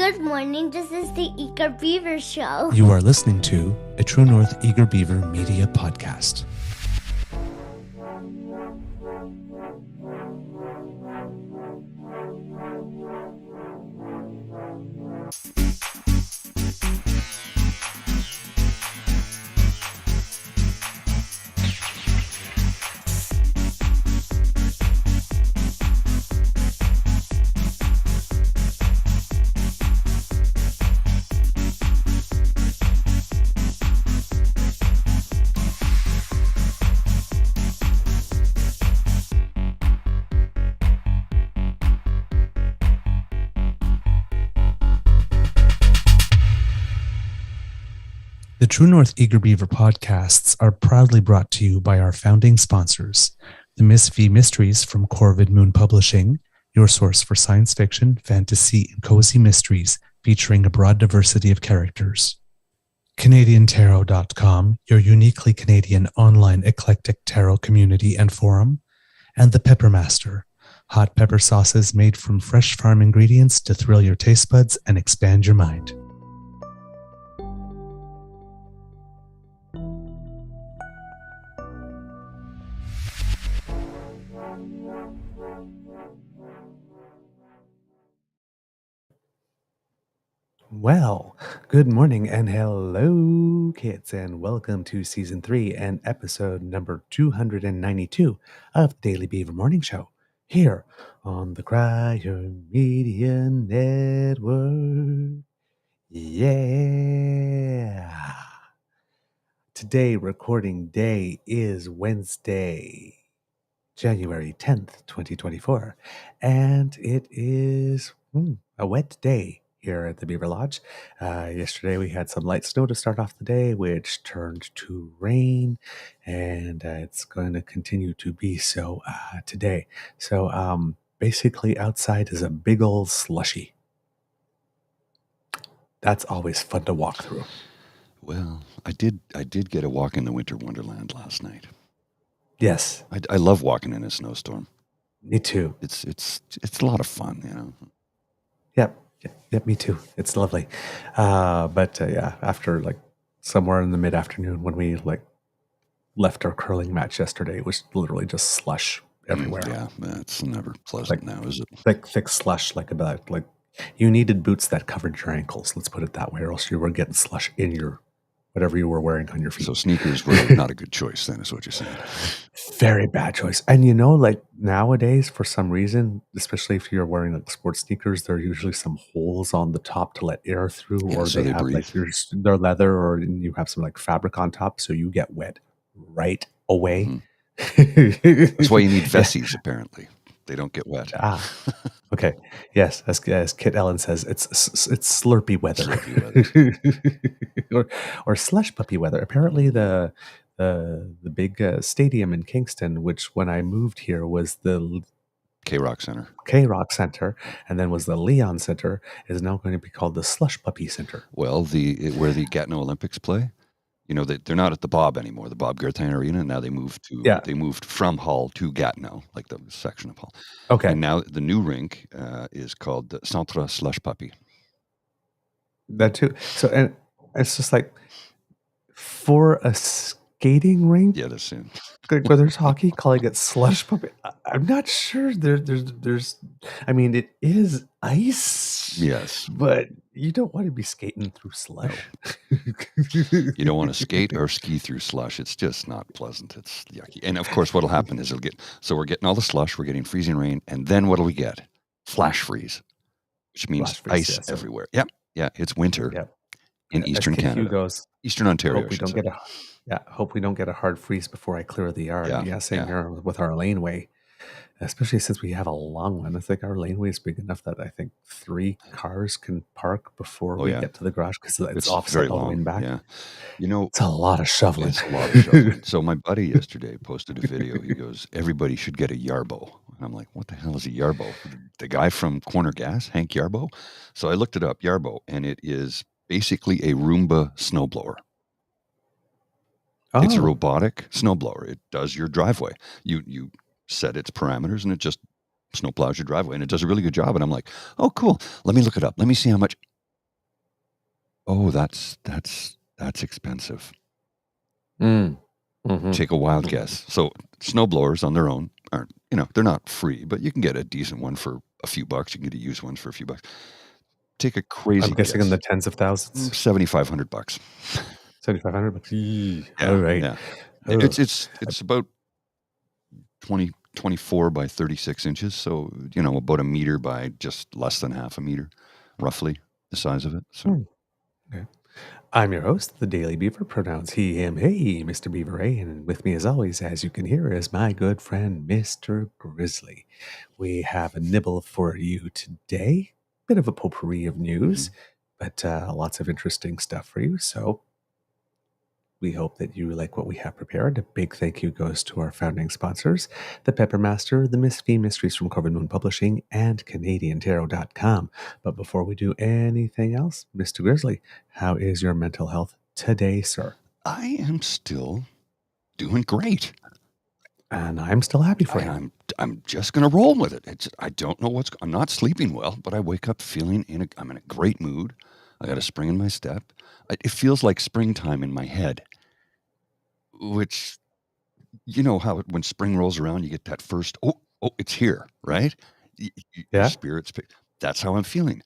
Good morning, this is the Eager Beaver Show. You are listening to a True North Eager Beaver Media Podcast. The True North Eager Beaver podcasts are proudly brought to you by our founding sponsors, the Miss V Mysteries from Corvid Moon Publishing, your source for science fiction, fantasy, and cozy mysteries featuring a broad diversity of characters. CanadianTarot.com, your uniquely Canadian online eclectic tarot community and forum, and The Peppermaster, hot pepper sauces made from fresh farm ingredients to thrill your taste buds and expand your mind. Well, good morning and hello, kids, and welcome to Season 3 and episode number 292 of the Daily Beaver Morning Show, here on the Crier Media Network. Yeah! Today, recording day is Wednesday, January 10th, 2024, and it is a wet day here at the Beaver Lodge. Yesterday we had some light snow to start off the day, which turned to rain, and it's going to continue to be so today. So basically outside is a big old slushy. That's always fun to walk through. Well, I did get a walk in the winter wonderland last night. Yes. I love walking in a snowstorm. Me too. It's a lot of fun, you know. Yep, me too. It's lovely. But after like somewhere in the mid-afternoon when we left our curling match yesterday, it was literally just slush everywhere. Yeah, it's never pleasant now, is it? Thick slush, like you needed boots that covered your ankles, let's put it that way, or else you were getting slush in your whatever you were wearing on your feet. So sneakers were not a good choice then, is what you're saying. Very bad choice. And you know, like nowadays, for some reason, especially if you're wearing like sports sneakers, there are usually some holes on the top to let air through, or so they have breathe. They're leather, or you have some like fabric on top, so you get wet right away. Mm-hmm. That's why you need vesties, apparently. They don't get wet. Okay. Yes, as Kit Ellen says, it's slurpy weather, or slush puppy weather. Apparently, the big stadium in Kingston, which when I moved here was the K-Rock Center, and then was the Leon Center, is now going to be called the Slush Puppy Center. Well, where the Gatineau Olympics play. You know, they're not at the Bob anymore, the Bob Gertheim Arena. Now they moved from Hull to Gatineau, like the section of Hull. Okay. And now the new rink is called the Centre Slush Puppy. That too. So, and it's just like for a skating rink. Yeah, that's it. Where there's hockey, calling it slush puppy. I'm not sure. There's. I mean, it is ice. Yes, but you don't want to be skating through slush. You don't want to skate or ski through slush. It's just not pleasant. It's yucky. And of course, what'll happen is we're getting all the slush, we're getting freezing rain, and then what'll we get? Flash freeze, which means ice everywhere. Yep. Yeah, it's winter in Eastern Canada. Eastern Ontario. Hope we don't get a hard freeze before I clear the yard. Same here with our laneway. Especially since we have a long one. I think our laneway is big enough that I think 3 cars can park before we get to the garage, because it's offset all the way back. Yeah, you know, it's a lot of shoveling. So my buddy yesterday posted a video. He goes, "Everybody should get a Yarbo." And I'm like, "What the hell is a Yarbo?" The guy from Corner Gas, Hank Yarbo. So I looked it up, Yarbo, and it is basically a Roomba snowblower. It's a robotic snowblower. It does your driveway. You set its parameters and it just snowplows your driveway, and it does a really good job. And I'm like, oh, cool. Let me look it up. Let me see how much Oh, that's expensive. Take a wild guess. So snowblowers on their own aren't, they're not free, but you can get a decent one for a few bucks. You can get a used ones for a few bucks. Take a crazy I'm guessing guess. in the tens of thousands. $7,500. $7,500. Yeah, All right. yeah. Oh. It's about 24 by 36 inches. So, about a meter by just less than half a meter, roughly the size of it. So. Okay. I'm your host, the Daily Beaver, pronouns he, him, hey, Mr. Beaver, and with me as always, as you can hear, is my good friend, Mr. Grizzly. We have a nibble for you today, bit of a potpourri of news, but lots of interesting stuff for you, so we hope that you like what we have prepared. A big thank you goes to our founding sponsors, the Peppermaster, the Misfit Mysteries from Corvin Moon Publishing, and CanadianTarot.com. But before we do anything else, Mr. Grizzly, how is your mental health today, sir? I am still doing great. And I'm still happy for you. I'm just going to roll with it. I don't know I'm not sleeping well, but I wake up feeling I'm in a great mood. I got a spring in my step. It feels like springtime in my head, which, how when spring rolls around, you get that first, oh, it's here, right? Your spirits pick. That's how I'm feeling.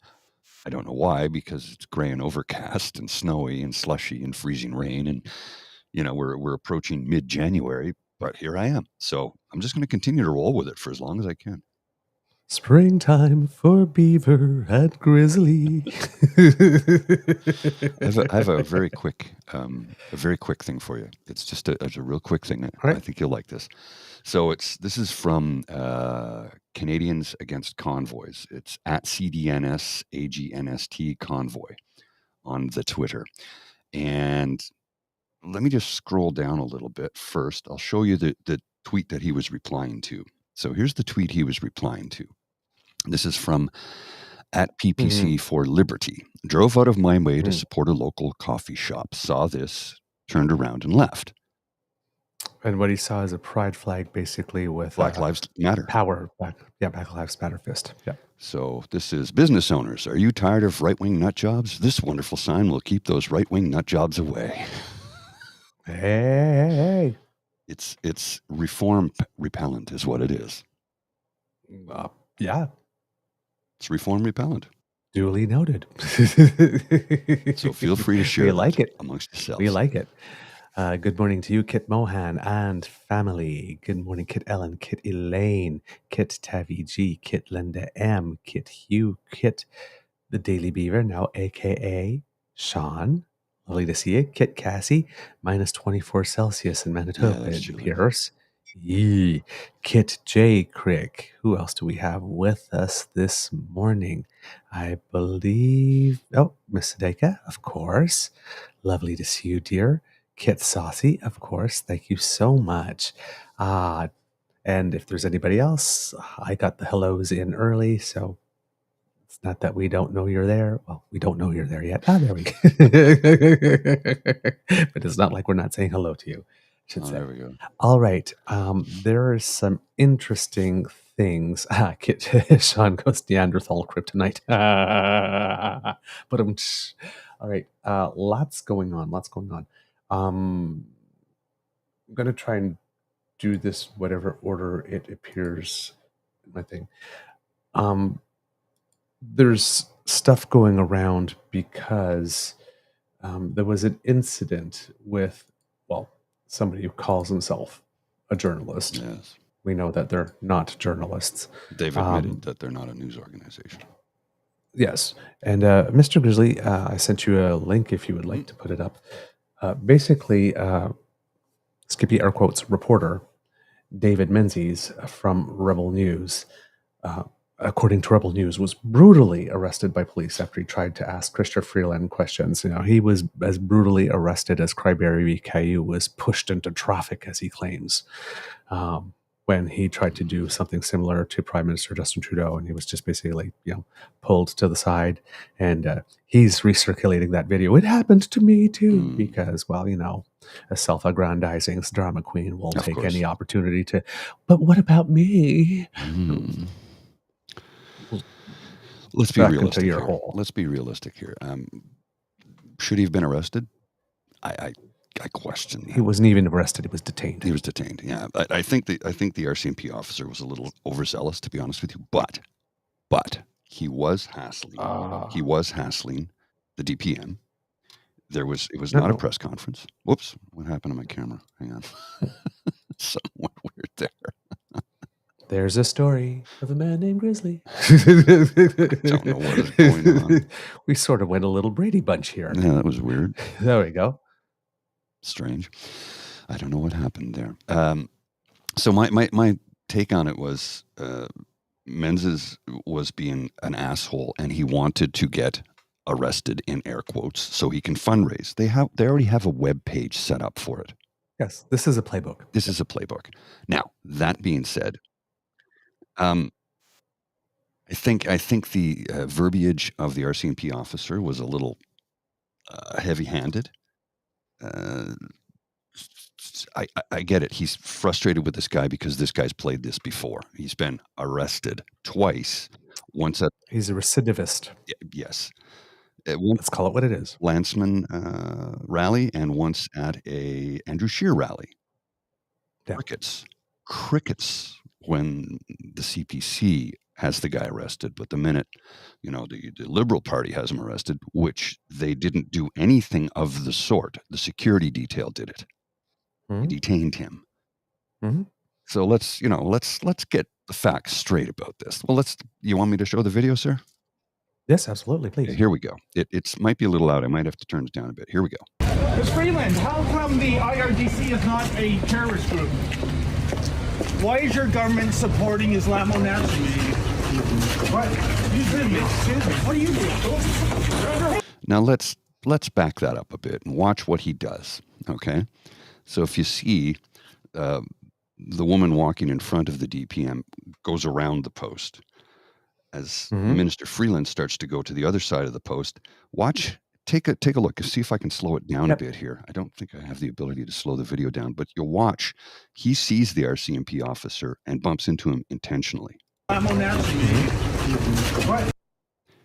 I don't know why, because it's gray and overcast and snowy and slushy and freezing rain. And, we're approaching mid-January, but here I am. So I'm just going to continue to roll with it for as long as I can. Springtime for Beaver and Grizzly. I have a very quick thing for you. It's just a real quick thing. Right. I think you'll like this. So this is from Canadians Against Convoys. It's at CDNS AGNST Convoy on the Twitter. And let me just scroll down a little bit first. I'll show you the tweet that he was replying to. So here's the tweet he was replying to. This is from at PPC for Liberty. Drove out of my way to support a local coffee shop. Saw this, turned around and left. And what he saw is a pride flag, basically with Black Lives Matter. Power. Black Lives Matter fist. Yeah. So this is business owners. Are you tired of right-wing nut jobs? This wonderful sign will keep those right-wing nut jobs away. Hey. It's reform repellent is what it is. Yeah. It's reform repellent. Duly noted. So feel free to share we like it amongst yourselves. We like it. Good morning to you, Kit Mohan and family. Good morning, Kit Ellen, Kit Elaine, Kit Tavi G, Kit Linda M, Kit Hugh, Kit the Daily Beaver, now AKA Sean. Lovely to see you. Kit Cassie, minus 24 Celsius in Manitoba. It appears. Yee. Kit J. Crick. Who else do we have with us this morning? I believe. Oh, Miss Sadeka, of course. Lovely to see you, dear. Kit Saucy, of course. Thank you so much. And if there's anybody else, I got the hellos in early, so it's not that we don't know you're there. Well, we don't know you're there yet. There we go. But it's not like we're not saying hello to you. There we go. All right. There are some interesting things. Kit Sean goes Neanderthal kryptonite. But all right. Lots going on. I'm going to try and do this whatever order it appears in my thing. There's stuff going around because there was an incident with, somebody who calls himself a journalist. Yes. We know that they're not journalists. They've admitted that they're not a news organization. Yes. And Mr. Grizzly, I sent you a link if you would like to put it up. Basically, Skippy air quotes reporter David Menzies from Rebel News, according to Rebel News, was brutally arrested by police after he tried to ask Christopher Freeland questions. He was as brutally arrested as Cryberry Caillou was pushed into traffic, as he claims, when he tried to do something similar to Prime Minister Justin Trudeau, and he was just basically, pulled to the side. And he's recirculating that video. It happened to me too, because, a self-aggrandizing drama queen will take any opportunity to. But what about me? Let's be realistic here. Should he have been arrested? I question that. He wasn't even arrested. He was detained. He was detained. Yeah, I think the RCMP officer was a little overzealous, to be honest with you. But he was hassling. He was hassling the DPM. It was not a press conference. Whoops! What happened to my camera? Hang on. Something went weird there. There's a story of a man named Grizzly. Don't know what is going on. We sort of went a little Brady Bunch here. Yeah, that was weird. There we go. Strange. I don't know what happened there. So my take on it was Menzies was being an asshole, and he wanted to get arrested in air quotes so he can fundraise. They already have a web page set up for it. Yes, this is a playbook. This is a playbook. Now, that being said, I think the verbiage of the RCMP officer was a little heavy-handed. I get it. He's frustrated with this guy because this guy's played this before. He's been arrested twice. Once at He's a recidivist. yes, Let's call it what it is. Landsman rally, and once at a Andrew Scheer rally. Yeah. Crickets when the CPC has the guy arrested, but the minute the Liberal Party has him arrested, which they didn't do anything of the sort. The security detail did it. Mm-hmm. They detained him. Mm-hmm. So let's get the facts straight about this. Well, you want me to show the video, sir? Yes, absolutely, please. Okay, here we go. It might be a little loud. I might have to turn it down a bit. Here we go. Ms. Freeland, how come the IRDC is not a terrorist group? Why is your government supporting Islamo-Nazis? What? Excuse me. What are you doing? Now let's back that up a bit and watch what he does. Okay, so if you see the woman walking in front of the DPM goes around the post. As Minister Freeland starts to go to the other side of the post, take a look. See if I can slow it down a bit here. I don't think I have the ability to slow the video down, but you'll watch. He sees the RCMP officer and bumps into him intentionally.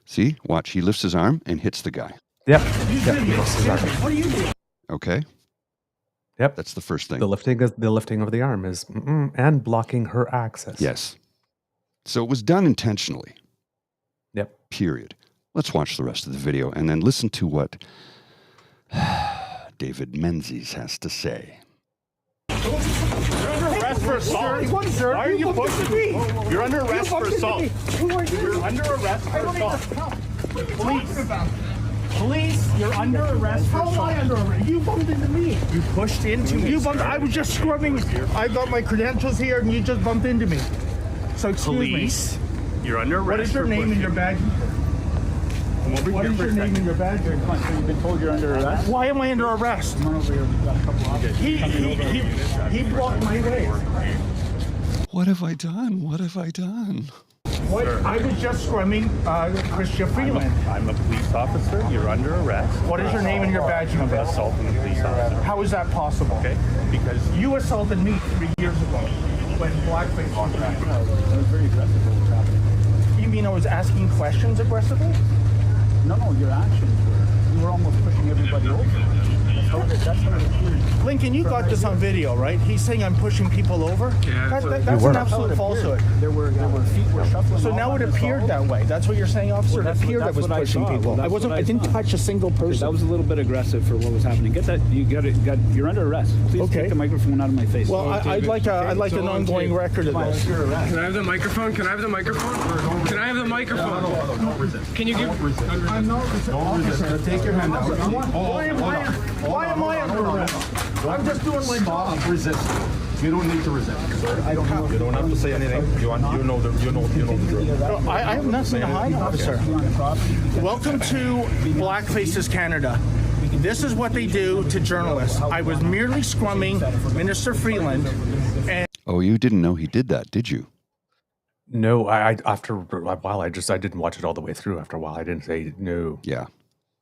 See, watch. He lifts his arm and hits the guy. Yep. He lifts his arm. What are you doing? Okay. Yep. That's the first thing. The lifting of the arm is and blocking her access. Yes. So it was done intentionally. Yep. Period. Let's watch the rest of the video and then listen to what David Menzies has to say. You're under arrest for assault. Why are you pushing me? You're under arrest for assault. You're under arrest for assault. Police, you're under arrest for assault. How am I under arrest? You bumped into me. You pushed into me. I was just scrubbing. I got my credentials here and you just bumped into me. So excuse Police, you're under arrest. What is your name and your badge? What is your name and your badge? You've been told you're under arrest. Why am I under arrest? He blocked my way. What have I done? What have I done? What? I was just scrumming Christian Freeland. I'm a police officer. You're under arrest. What is your name and your badge? I'm assaulting a police officer. How is that possible? Okay, because You assaulted me 3 years ago when blackface was happening. it was very aggressive what was happening. You mean I was asking questions aggressively? No, your actions were. You were almost pushing everybody over. That's how it appeared. Lincoln, you got this on video, right? He's saying I'm pushing people over? That's an absolute falsehood. There were feet were shuffling. So now it appeared that way. That's what you're saying, officer? It appeared I was pushing people. I didn't touch a single person. That was a little bit aggressive for what was happening. Get that. You're under arrest. Please take the microphone out of my face. Well, I'd like an ongoing record of this. Can I have the microphone? Can I have the microphone? Can I have the microphone? No. Can you give? I'm not resisting. Officer, take your hand out. Why am I under arrest? I'm just doing my job. Stop resisting. You don't need to resist. I don't have. You don't have to say anything. You know the drill. I have nothing to hide, officer. Welcome to Blackfaces Canada. This is what they do to journalists. I was merely scrumming Minister Freeland, and Oh, you didn't know he did that, did you? No, after a while, I didn't watch it all the way through. After a while, I didn't say no. Yeah.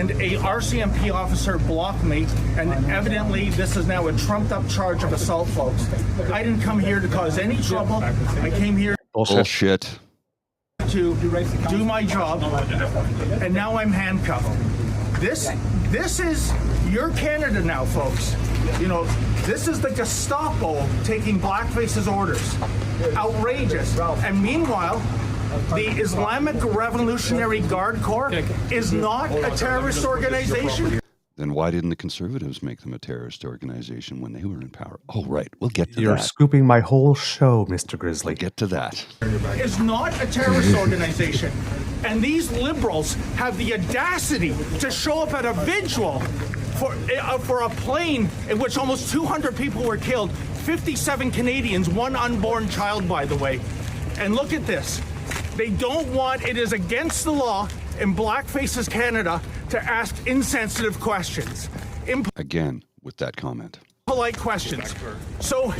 and a RCMP officer blocked me, and evidently this is now a trumped-up charge of assault, folks. I didn't come here to cause any trouble. I came here Bullshit. to do my job, and now I'm handcuffed. This is your Canada now, folks. You know, this is the Gestapo taking blackface's orders. Outrageous. And meanwhile, the Islamic Revolutionary Guard Corps is not a terrorist organization. Then why didn't the Conservatives make them a terrorist organization when they were in power? Oh, right. We'll get to You're that. scooping my whole show, Mr. Grizzly. We'll get to that. Is not a terrorist organization. And these liberals have the audacity to show up at a vigil for a plane in which almost 200 people were killed, 57 Canadians, one unborn child, by the way. And look at this. They don't want, it is against the law in Blackface's Canada to ask insensitive questions. Again, with that comment. Impolite questions. So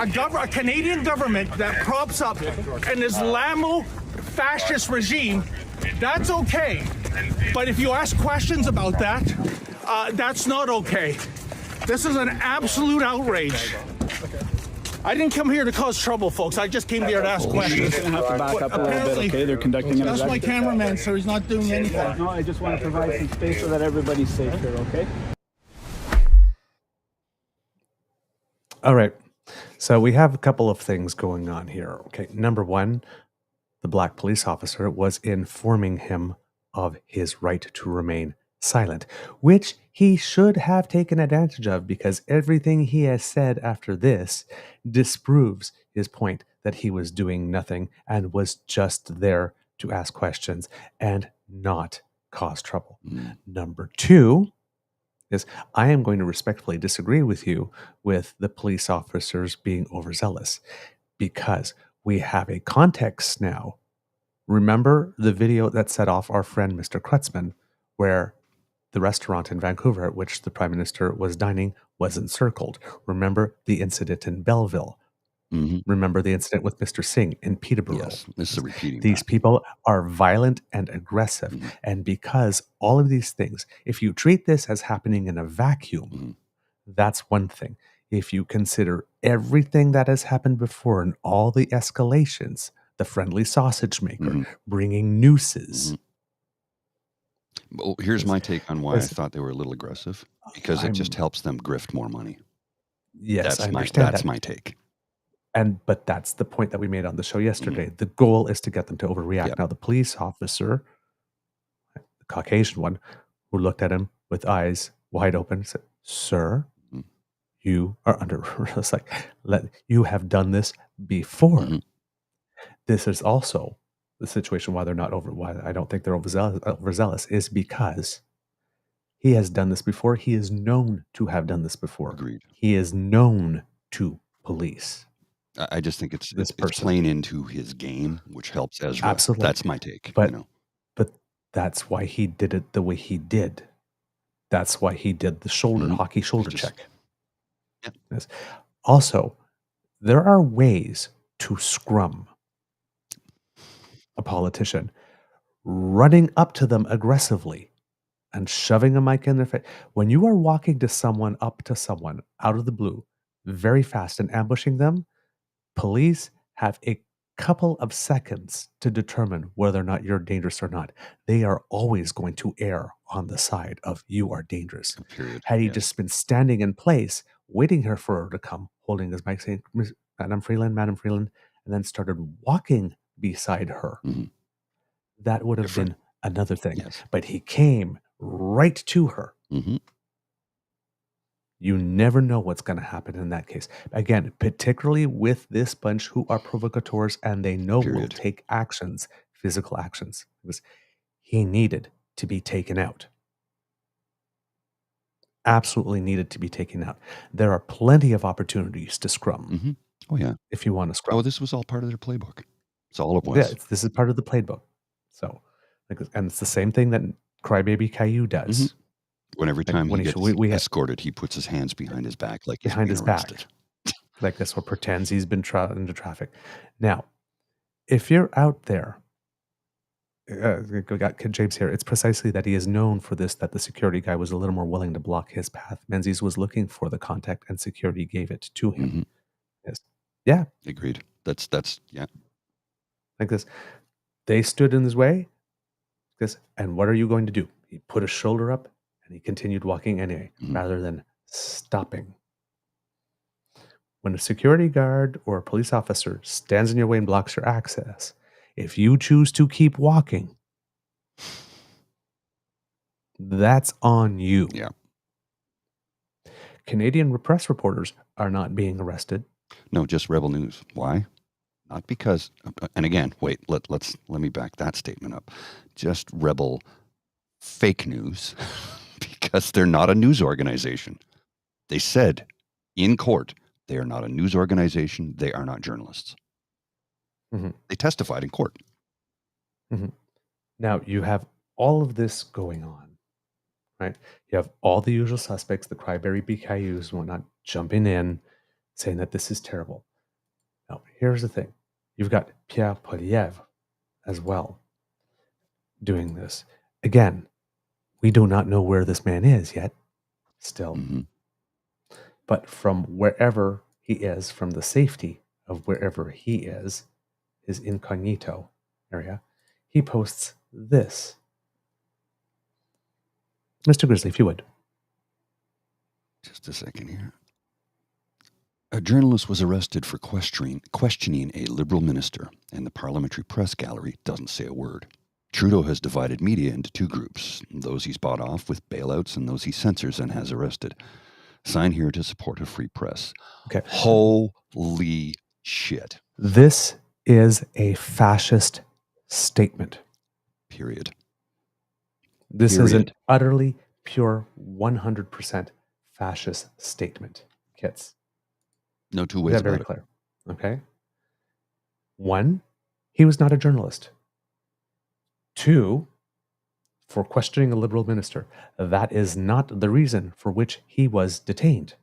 a Canadian government that props up an Islamo-fascist regime, that's okay. But if you ask questions about that, that's not okay. This is an absolute outrage. I didn't come here to cause trouble, folks. I just came here to ask questions. You're gonna have to back up a little bit, okay? They're conducting an That's my cameraman, sir. He's not doing anything. No, I just want to provide some space so that everybody's safe here, okay? All right. So we have a couple of things going on here. Okay. Number one, the black police officer was informing him of his right to remain silent, which he should have taken advantage of, because everything he has said after this disproves his point that he was doing nothing and was just there to ask questions and not cause trouble. Number two is, I am going to respectfully disagree with you with the police officers being overzealous, because we have a context now. Remember the video that set off our friend Mr. Krutzman, where the restaurant in Vancouver at which the Prime Minister was dining was encircled. Remember the incident in Belleville. Remember the incident with Mr. Singh in Peterborough. Yes, this is a repeating. These people are violent and aggressive. And because all of these things, if you treat this as happening in a vacuum, that's one thing. If you consider everything that has happened before and all the escalations, the friendly sausage maker, bringing nooses. Well, here's my take on why I thought they were a little aggressive. Because it just helps them grift more money. Yes, I understand that's that. my take. But that's the point that we made on the show yesterday. The goal is to get them to overreact. Yep. Now, the police officer, the Caucasian one, who looked at him with eyes wide open, said, "Sir, you are under arrest. Like, you have done this before." This is also the situation why they're not why I don't think they're overzealous is because he has done this before. He is known to have done this before. Agreed. He is known to police. I just think it's playing into his game, which helps Ezra. Absolutely. That's my take. But that's why he did it the way he did. That's why he did the hockey shoulder check. Yeah. Yes. Also, there are ways to scrum a politician. Running up to them aggressively and shoving a mic in their face. When you are walking up to someone out of the blue, very fast and ambushing them, police have a couple of seconds to determine whether or not you're dangerous or not. They are always going to err on the side of you are dangerous. Period. Had he just been standing in place, waiting here for her to come, holding his mic, saying, Madam Freeland, and then started walking beside her, that would have been another thing. Yes. But he came right to her. You never know what's going to happen in that case. Again, particularly with this bunch who are provocateurs and they know will take actions, physical actions. He needed to be taken out. Absolutely needed to be taken out. There are plenty of opportunities to scrum. Oh, yeah. If you want to scrum. Oh, this was all part of their playbook. It's all it was. Yeah, this is part of the playbook. So, and it's the same thing that Crybaby Caillou does. When every time he gets escorted, he puts his hands behind his back, like behind his arrested. back, like this, or pretends he's been into traffic. Now, if you're out there, we got Kid James here. It's precisely that he is known for this. That the security guy was a little more willing to block his path. Menzies was looking for the contact, and security gave it to him. Yes. Yeah, agreed. That's yeah. Like this, they stood in his way. And what are you going to do? He put his shoulder up And he continued walking anyway, rather than stopping. When a security guard or a police officer stands in your way and blocks your access, if you choose to keep walking, that's on you. Yeah. Canadian press reporters are not being arrested. No, just Rebel News. Why? Not because, and again, wait, let me back that statement up. Just Rebel fake news because they're not a news organization. They said in court, they are not a news organization. They are not journalists. Mm-hmm. They testified in court. Mm-hmm. Now, you have all of this going on, right? You have all the usual suspects, the cryberry BKUs and whatnot, jumping in, saying that this is terrible. Now, here's the thing. You've got Pierre Poilievre as well doing this. Again, we do not know where this man is yet, still. Mm-hmm. But from wherever he is, from the safety of wherever he is, his incognito area, he posts this. Mr. Grizzly, if you would. Just a second here. A journalist was arrested for questioning a Liberal minister, and the parliamentary press gallery doesn't say a word. Trudeau has divided media into two groups, those he's bought off with bailouts and those he censors and has arrested. Sign here to support a free press. Okay. Holy shit. This is a fascist statement. Period. This is an utterly pure 100% fascist statement, kids. No two ways about very it. Clear. Okay. 1, he was not a journalist. 2, for questioning a Liberal minister, that is not the reason for which he was detained.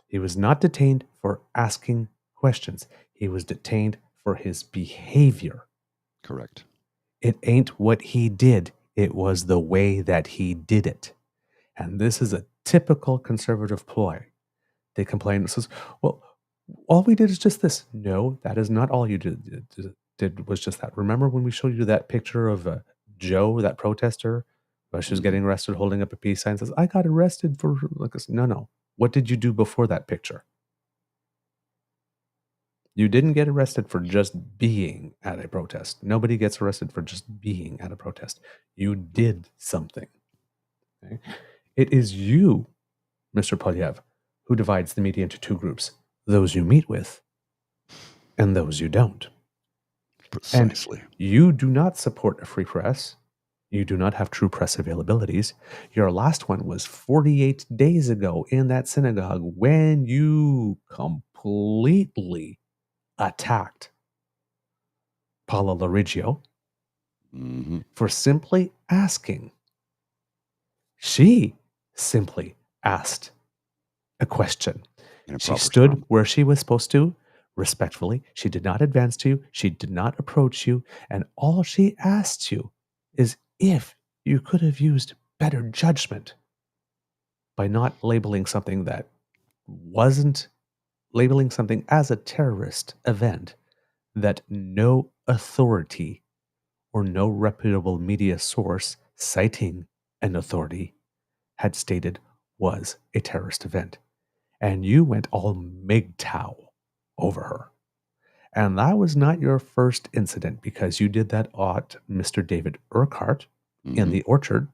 He was not detained for asking questions. He was detained for his behavior. Correct. It ain't what he did. It was the way that he did it. And this is a typical conservative ploy. They complain and says, well, all we did is just this. No, that is not all you did was just that. Remember when we showed you that picture of Joe, that protester, while she was getting arrested holding up a peace sign, says, I got arrested for like this. No. What did you do before that picture? You didn't get arrested for just being at a protest. Nobody gets arrested for just being at a protest. You did something. Okay? It is you, Mr. Poilievre, who divides the media into two groups, those you meet with and those you don't. Precisely. And you do not support a free press. You do not have true press availabilities. Your last one was 48 days ago in that synagogue when you completely attacked Paula Lorigio for simply asking. She simply asked a question. She stood where she was supposed to, respectfully. She did not advance to you. She did not approach you. And all she asked you is if you could have used better judgment by not labeling something that wasn't labeling something as a terrorist event that no authority or no reputable media source citing an authority had stated was a terrorist event. And you went all MGTOW over her. And that was not your first incident, because you did that at Mr. David Urquhart in the Orchard.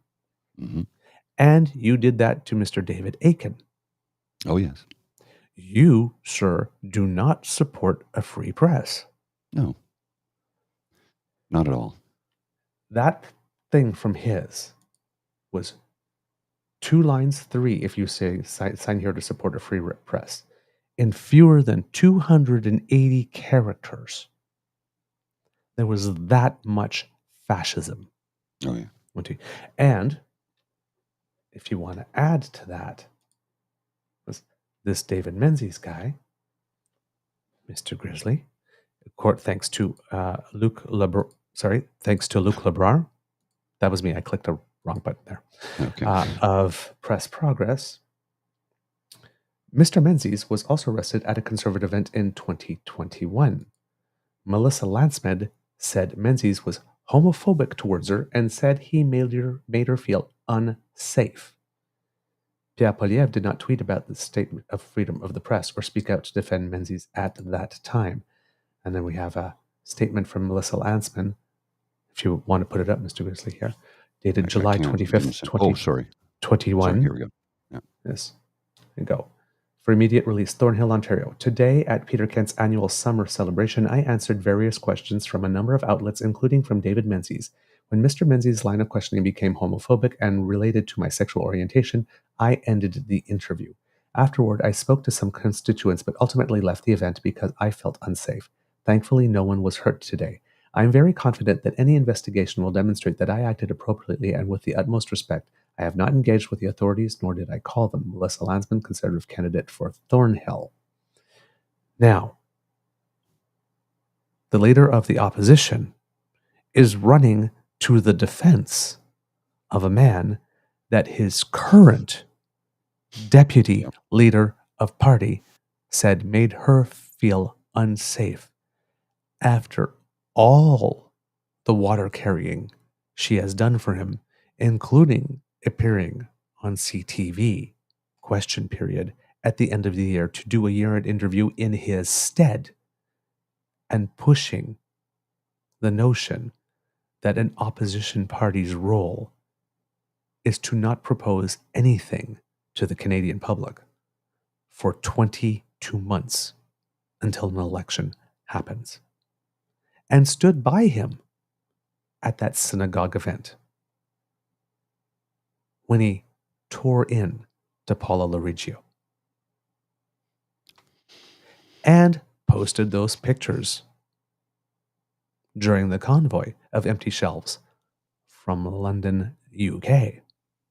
And you did that to Mr. David Aiken. Oh, yes. You, sir, do not support a free press. No. Not at all. That thing from his was 2 lines, 3, if you say sign here to support a free press, in fewer than 280 characters. There was that much fascism. Oh, yeah. And if you want to add to that, this David Menzies guy, Mr. Grizzly, court thanks to Luc Lebrun. That was me. I clicked the wrong button there. Okay. Of Press Progress. Mr. Menzies was also arrested at a conservative event in 2021. Melissa Landsmed said Menzies was homophobic towards her and said he made her feel unsafe. Pierre Poilievre did not tweet about the statement of freedom of the press or speak out to defend Menzies at that time. And then we have a statement from Melissa Landsman, if you want to put it up, Mr. Grizzly, here, dated July 25th, 2021. Here we go. Yeah. Yes. There you go. For immediate release, Thornhill, Ontario. Today, at Peter Kent's annual summer celebration, I answered various questions from a number of outlets, including from David Menzies. When Mr. Menzies' line of questioning became homophobic and related to my sexual orientation, I ended the interview. Afterward, I spoke to some constituents, but ultimately left the event because I felt unsafe. Thankfully, no one was hurt today. I am very confident that any investigation will demonstrate that I acted appropriately and with the utmost respect. I have not engaged with the authorities, nor did I call them. Melissa Landsman, Conservative candidate for Thornhill. Now, the leader of the opposition is running to the defense of a man that his current deputy leader of party said made her feel unsafe after all the water carrying she has done for him, including appearing on CTV, question period, at the end of the year to do a year-end interview in his stead, and pushing the notion that an opposition party's role is to not propose anything to the Canadian public for 22 months until an election happens, and stood by him at that synagogue event when he tore in to Paula Larigio and posted those pictures during the convoy of empty shelves from London, UK.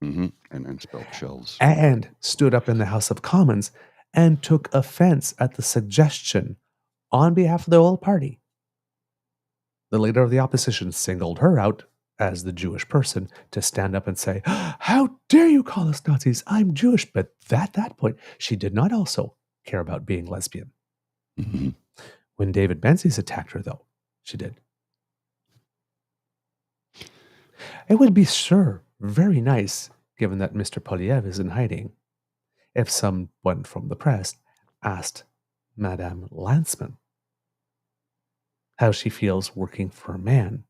Mm-hmm. And spelled shelves. And stood up in the House of Commons and took offense at the suggestion on behalf of the whole party. The leader of the opposition singled her out as the Jewish person to stand up and say, "How dare you call us Nazis? I'm Jewish." But at that point, she did not also care about being lesbian. Mm-hmm. When David Menzies attacked her, though, she did. It would be very nice, given that Mr. Poilievre is in hiding, if someone from the press asked Madame Landsman how she feels working for a man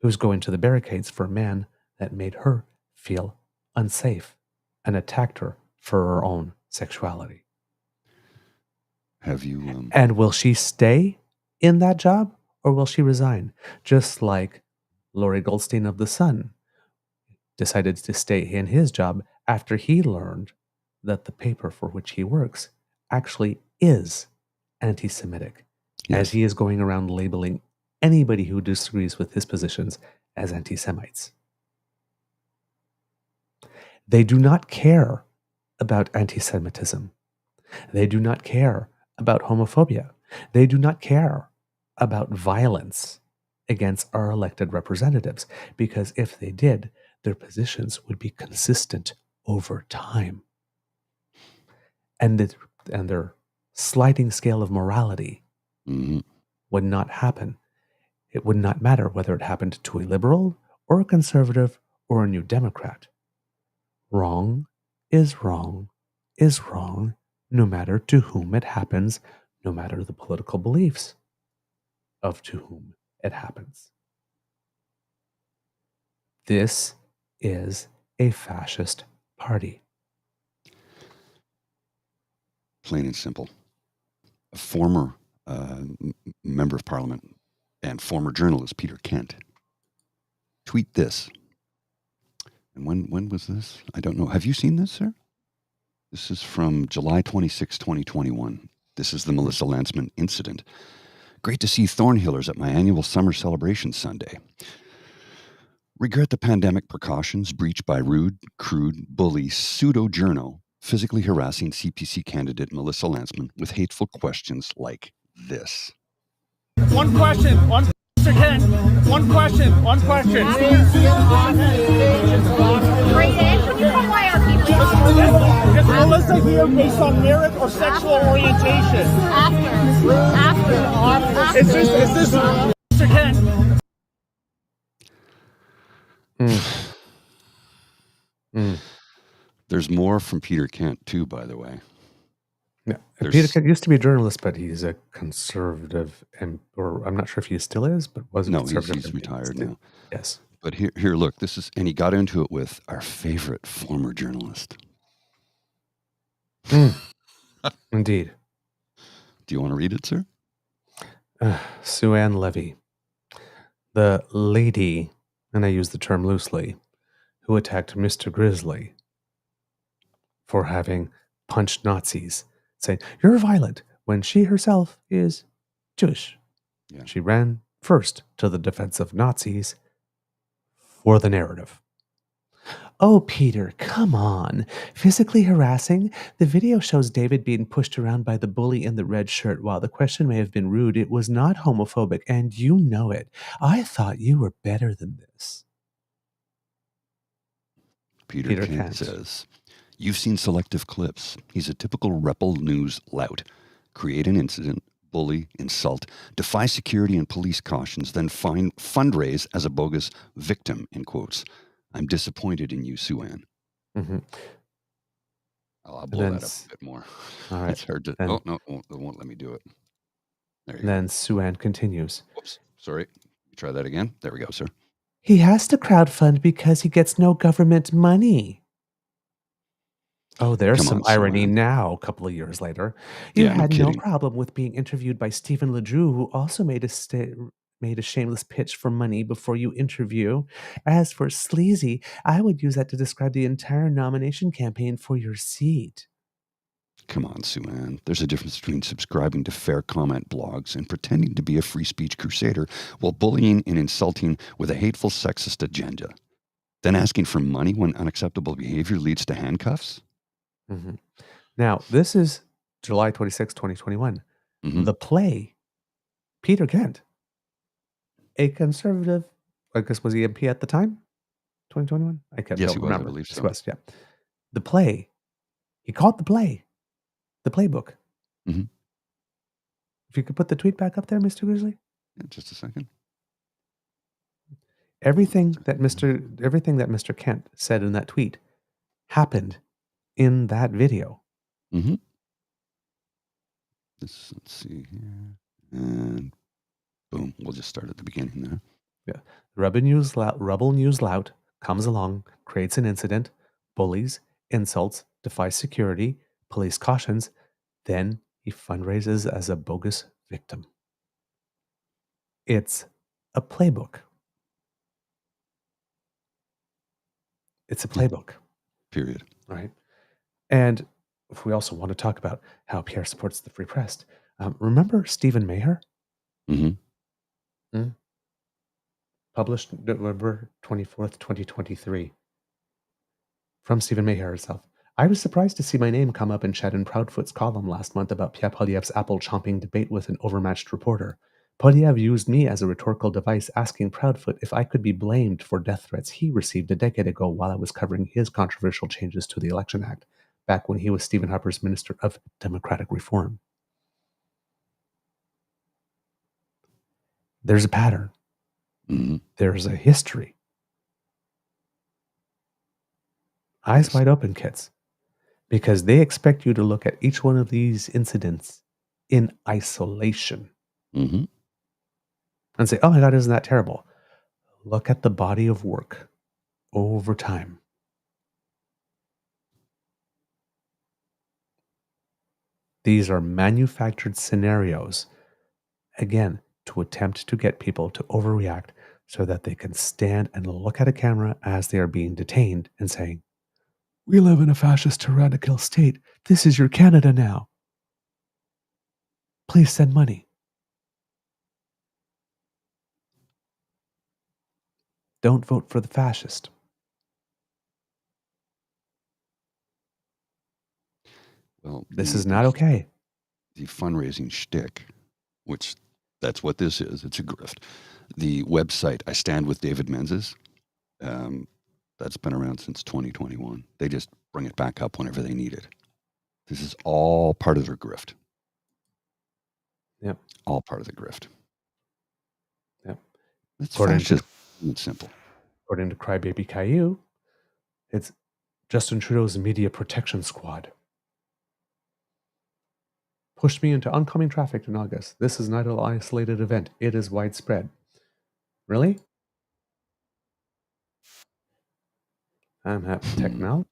who's going to the barricades for a man that made her feel unsafe and attacked her for her own sexuality. Have you... And will she stay in that job or will she resign? Just like Laurie Goldstein of The Sun decided to stay in his job after he learned that the paper for which he works actually is anti-Semitic, as he is going around labeling anybody who disagrees with his positions as anti-Semites. They do not care about anti-Semitism. They do not care about homophobia. They do not care about violence against our elected representatives, because if they did, their positions would be consistent over time. And their sliding scale of morality would not happen. It would not matter whether it happened to a liberal or a conservative or a New Democrat. Wrong is wrong is wrong, no matter to whom it happens, no matter the political beliefs of to whom it happens. This is a fascist party. Plain and simple. A former member of Parliament and former journalist Peter Kent tweet this. And when was this? I don't know. Have you seen this, sir? This is from July 26, 2021. This is the Melissa Landsman incident. Great to see Thornhillers at my annual summer celebration Sunday. Regret the pandemic precautions breached by rude, crude, bully, pseudo-journo physically harassing CPC candidate Melissa Landsman with hateful questions like this. One question. Mr. Kent. One question. Is Melissa here based on merit or sexual orientation? After. Is this Mr. Kent? Mm. There's more from Peter Kent too, by the way. Yeah. There's- Peter Kent used to be a journalist, but he's a conservative, or I'm not sure if he still is, but was a No, conservative. he's retired now. Yes. But here, look, this is, and he got into it with our favorite former journalist. Indeed. Do you want to read it, sir? Sue Ann Levy, the lady, and I use the term loosely, who attacked Mr. Grizzly for having punched Nazis, saying, "You're violent," when she herself is Jewish. Yeah. She ran first to the defense of Nazis for the narrative. Oh, Peter, come on. Physically harassing? The video shows David being pushed around by the bully in the red shirt. While the question may have been rude, it was not homophobic, and you know it. I thought you were better than this. Peter Kent says, "You've seen selective clips. He's a typical Rebel News lout. Create an incident, bully, insult, defy security and police cautions, then fundraise as a bogus victim," in quotes. "I'm disappointed in you, Sue Ann." Mm-hmm. I'll blow that up a bit more. All right. It's hard to... Then, no, it won't let me do it. There you then Sue Ann continues. Whoops. Sorry. Try that again. There we go, sir. He has to crowdfund because he gets no government money. Oh, there's some irony now, a couple of years later. You had no problem with being interviewed by Stephen LeDrew, who also made a shameless pitch for money before you interview. As for sleazy, I would use that to describe the entire nomination campaign for your seat. Come on, Sue Ann. There's a difference between subscribing to fair comment blogs and pretending to be a free speech crusader while bullying and insulting with a hateful sexist agenda. Then asking for money when unacceptable behavior leads to handcuffs? Mm-hmm. Now, this is July 26, 2021. Mm-hmm. The play, Peter Kent, a conservative, I guess, was he MP at the time? 2021? I can't remember. I believe so. He was, yeah. The play, he called the play, the playbook. Mm-hmm. If you could put the tweet back up there, Mr. Grizzly. Yeah, just a second. Everything that Mr. Kent said in that tweet happened in that video. Mm-hmm. Let's see here. And boom, we'll just start at the beginning there. Yeah. Rebel News lout comes along, creates an incident, bullies, insults, defies security, police cautions, then he fundraises as a bogus victim. It's a playbook. It's a playbook. Period. Right? And if we also want to talk about how Pierre supports the free press, remember Stephen Maher? Mm-hmm. Published November 24th, 2023. From Stephen Maher herself. I was surprised to see my name come up in Shadon Proudfoot's column last month about Pierre Poilievre's apple-chomping debate with an overmatched reporter. Poilievre used me as a rhetorical device, asking Proudfoot if I could be blamed for death threats he received a decade ago while I was covering his controversial changes to the Election Act, back when he was Stephen Harper's Minister of Democratic Reform. There's a pattern. Mm-hmm. There's a history. Eyes wide open, kids. Because they expect you to look at each one of these incidents in isolation. Mm-hmm. And say, oh my God, isn't that terrible? Look at the body of work over time. These are manufactured scenarios, again, to attempt to get people to overreact so that they can stand and look at a camera as they are being detained and saying, we live in a fascist, tyrannical state. This is your Canada now. Please send money. Don't vote for the fascist. Well, this is not okay. The fundraising shtick, which that's what this is. It's a grift. The website, I Stand with David Menzies, that's been around since 2021. They just bring it back up whenever they need it. This is all part of their grift. Yep. All part of the grift. Yep. It's fascist. It's simple. According to Crybaby Caillou, it's Justin Trudeau's media protection squad. Pushed me into oncoming traffic in August. This is not an isolated event. It is widespread. Really? I'm at technology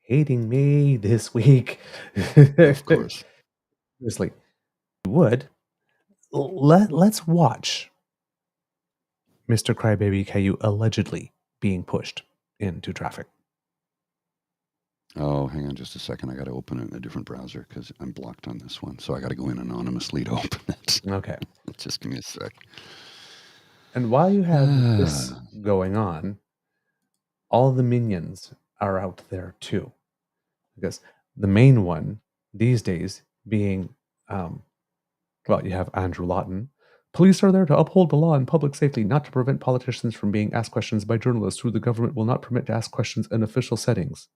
hating me this week. Of course. Seriously. Would let's watch Mr. Crybaby Caillou allegedly being pushed into traffic. Oh, hang on just a second. I got to open it in a different browser because I'm blocked on this one. So I got to go in anonymously to open it. Okay. Just give me a sec. And while you have this going on, all the minions are out there too. Because the main one these days being, you have Andrew Lawton. Police are there to uphold the law and public safety, not to prevent politicians from being asked questions by journalists who the government will not permit to ask questions in official settings.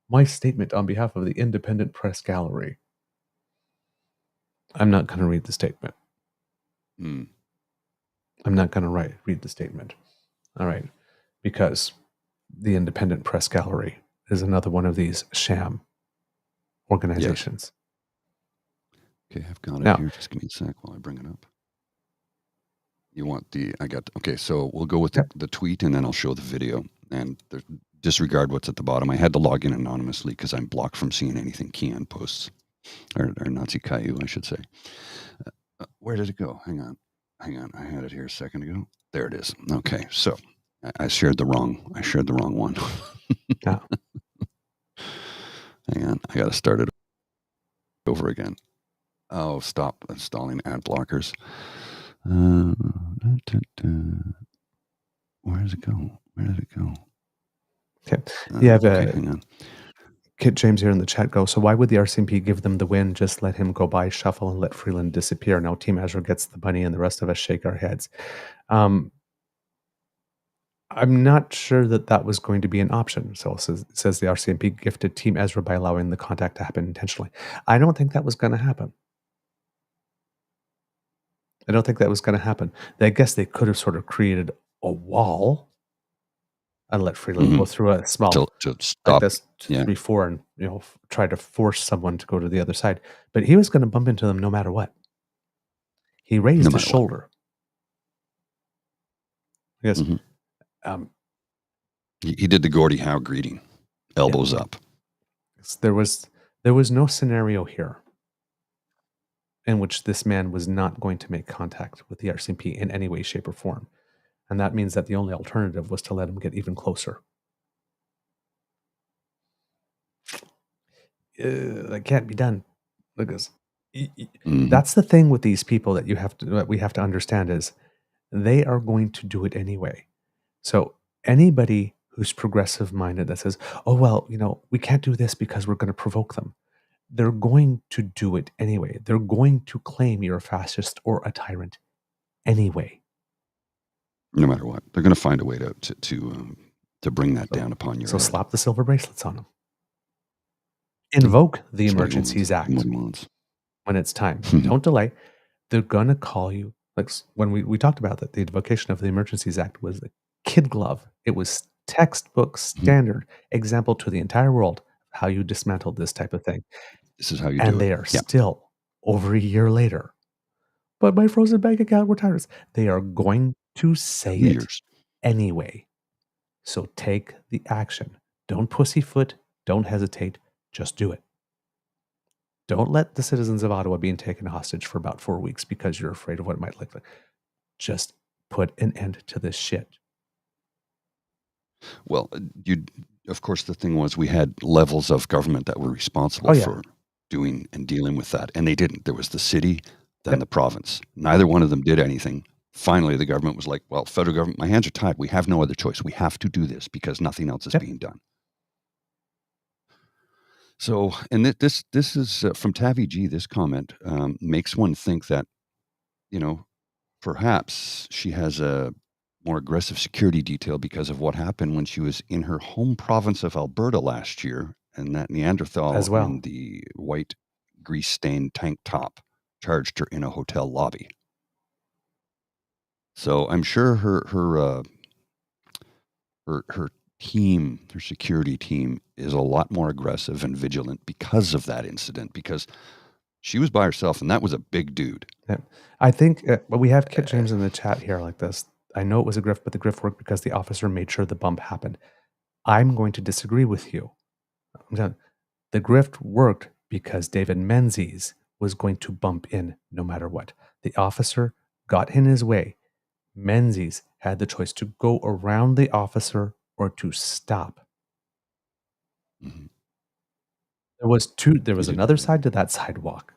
My statement on behalf of the Independent Press Gallery. I'm not going to read the statement. I'm not going to read the statement. All right. Because the Independent Press Gallery is another one of these sham organizations. Yes. Okay, I've got it here. Just give me a sec while I bring it up. You want okay, so we'll go with the tweet and then I'll show the video. And disregard what's at the bottom. I had to log in anonymously because I'm blocked from seeing anything Kean posts. Or Nazi Caillou, I should say. Where did it go? Hang on. I had it here a second ago. There it is. Okay, so I shared the wrong one. Yeah. Hang on. I got to start it over again. Oh, stop installing ad blockers. Where does it go? Okay. You have hang on. Kit James here in the chat go, so why would the RCMP give them the win? Just let him go by, shuffle, and let Freeland disappear. Now Team Ezra gets the money and the rest of us shake our heads. I'm not sure that was going to be an option. So it says the RCMP gifted Team Ezra by allowing the contact to happen intentionally. I don't think that was going to happen. I guess they could have sort of created a wall and let Freeland go through a small to stop like this before and try to force someone to go to the other side. But he was going to bump into them no matter what. He raised his shoulder. Yes. He did the Gordie Howe greeting, elbows up. There was no scenario here in which this man was not going to make contact with the RCMP in any way, shape, or form. And that means that the only alternative was to let him get even closer. That can't be done. Because that's the thing with these people that we have to understand is they are going to do it anyway. So anybody who's progressive minded that says, oh, well, we can't do this because we're going to provoke them. They're going to do it anyway. They're going to claim you're a fascist or a tyrant anyway. No matter what, they're going to find a way to bring that down upon your head. Slap the silver bracelets on them. Invoke the Emergencies Act when it's time. Don't delay. They're going to call you. Like when we talked about that, the invocation of the Emergencies Act was a kid glove. It was textbook standard example to the entire world how you dismantled this type of thing. This is how you do it. And they are still over a year later. But my frozen bank account, we're tyrants. They are going to say it anyway. So take the action. Don't pussyfoot. Don't hesitate. Just do it. Don't let the citizens of Ottawa being taken hostage for about 4 weeks because you're afraid of what it might look like. Just put an end to this shit. Well, of course, the thing was we had levels of government that were responsible for doing and dealing with that. And they didn't. There was the city, then the province. Neither one of them did anything. Finally, the government was like, well, federal government, my hands are tied. We have no other choice. We have to do this because nothing else is being done. So, and this is from Tavi G, this comment makes one think that, perhaps she has a more aggressive security detail because of what happened when she was in her home province of Alberta last year, and that Neanderthal in the white grease-stained tank top charged her in a hotel lobby. So I'm sure her her team, her security team, is a lot more aggressive and vigilant because of that incident. Because she was by herself, and that was a big dude. Yeah. I think, but we have Kit James in the chat here like this. I know it was a grift, but the grift worked because the officer made sure the bump happened. I'm going to disagree with you. The grift worked because David Menzies was going to bump in no matter what. The officer got in his way. Menzies had the choice to go around the officer or to stop. Mhm. There was another side to that sidewalk.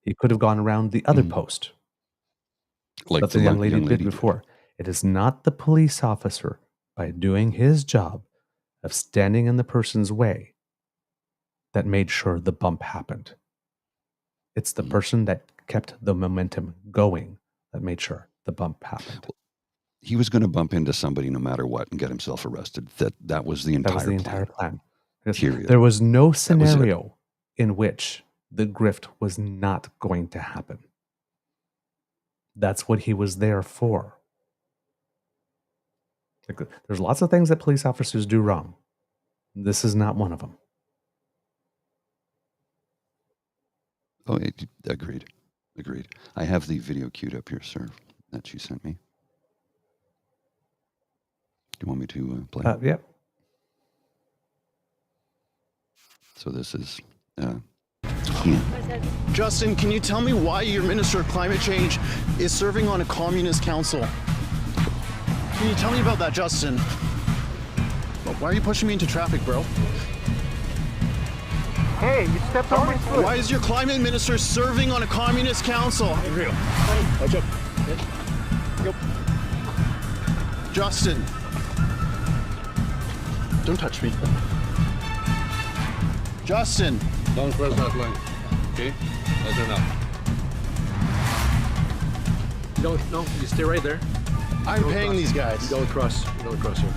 He could have gone around the other post. Like That the young lady did before. It is not the police officer, by doing his job of standing in the person's way, that made sure the bump happened. It's the person that kept the momentum going that made sure the bump happened. He was going to bump into somebody no matter what and get himself arrested. That was the entire That was the entire plan. Period. There was no scenario in which the grift was not going to happen. That's what he was there for. Like, there's lots of things that police officers do wrong. This is not one of them. Oh, agreed. I have the video queued up here, sir, that you sent me. Do you want me to play? Yep. So this is Justin, can you tell me why your Minister of Climate Change is serving on a communist council? Can you tell me about that, Justin? Why are you pushing me into traffic, bro? Hey, you stepped on my foot. Why is your climate minister serving on a communist council? Real. Watch up. Yep. Justin. Don't touch me. Justin. Don't cross that line. Okay? That's enough. No, you stay right there. I'm paying these guys. You don't cross here.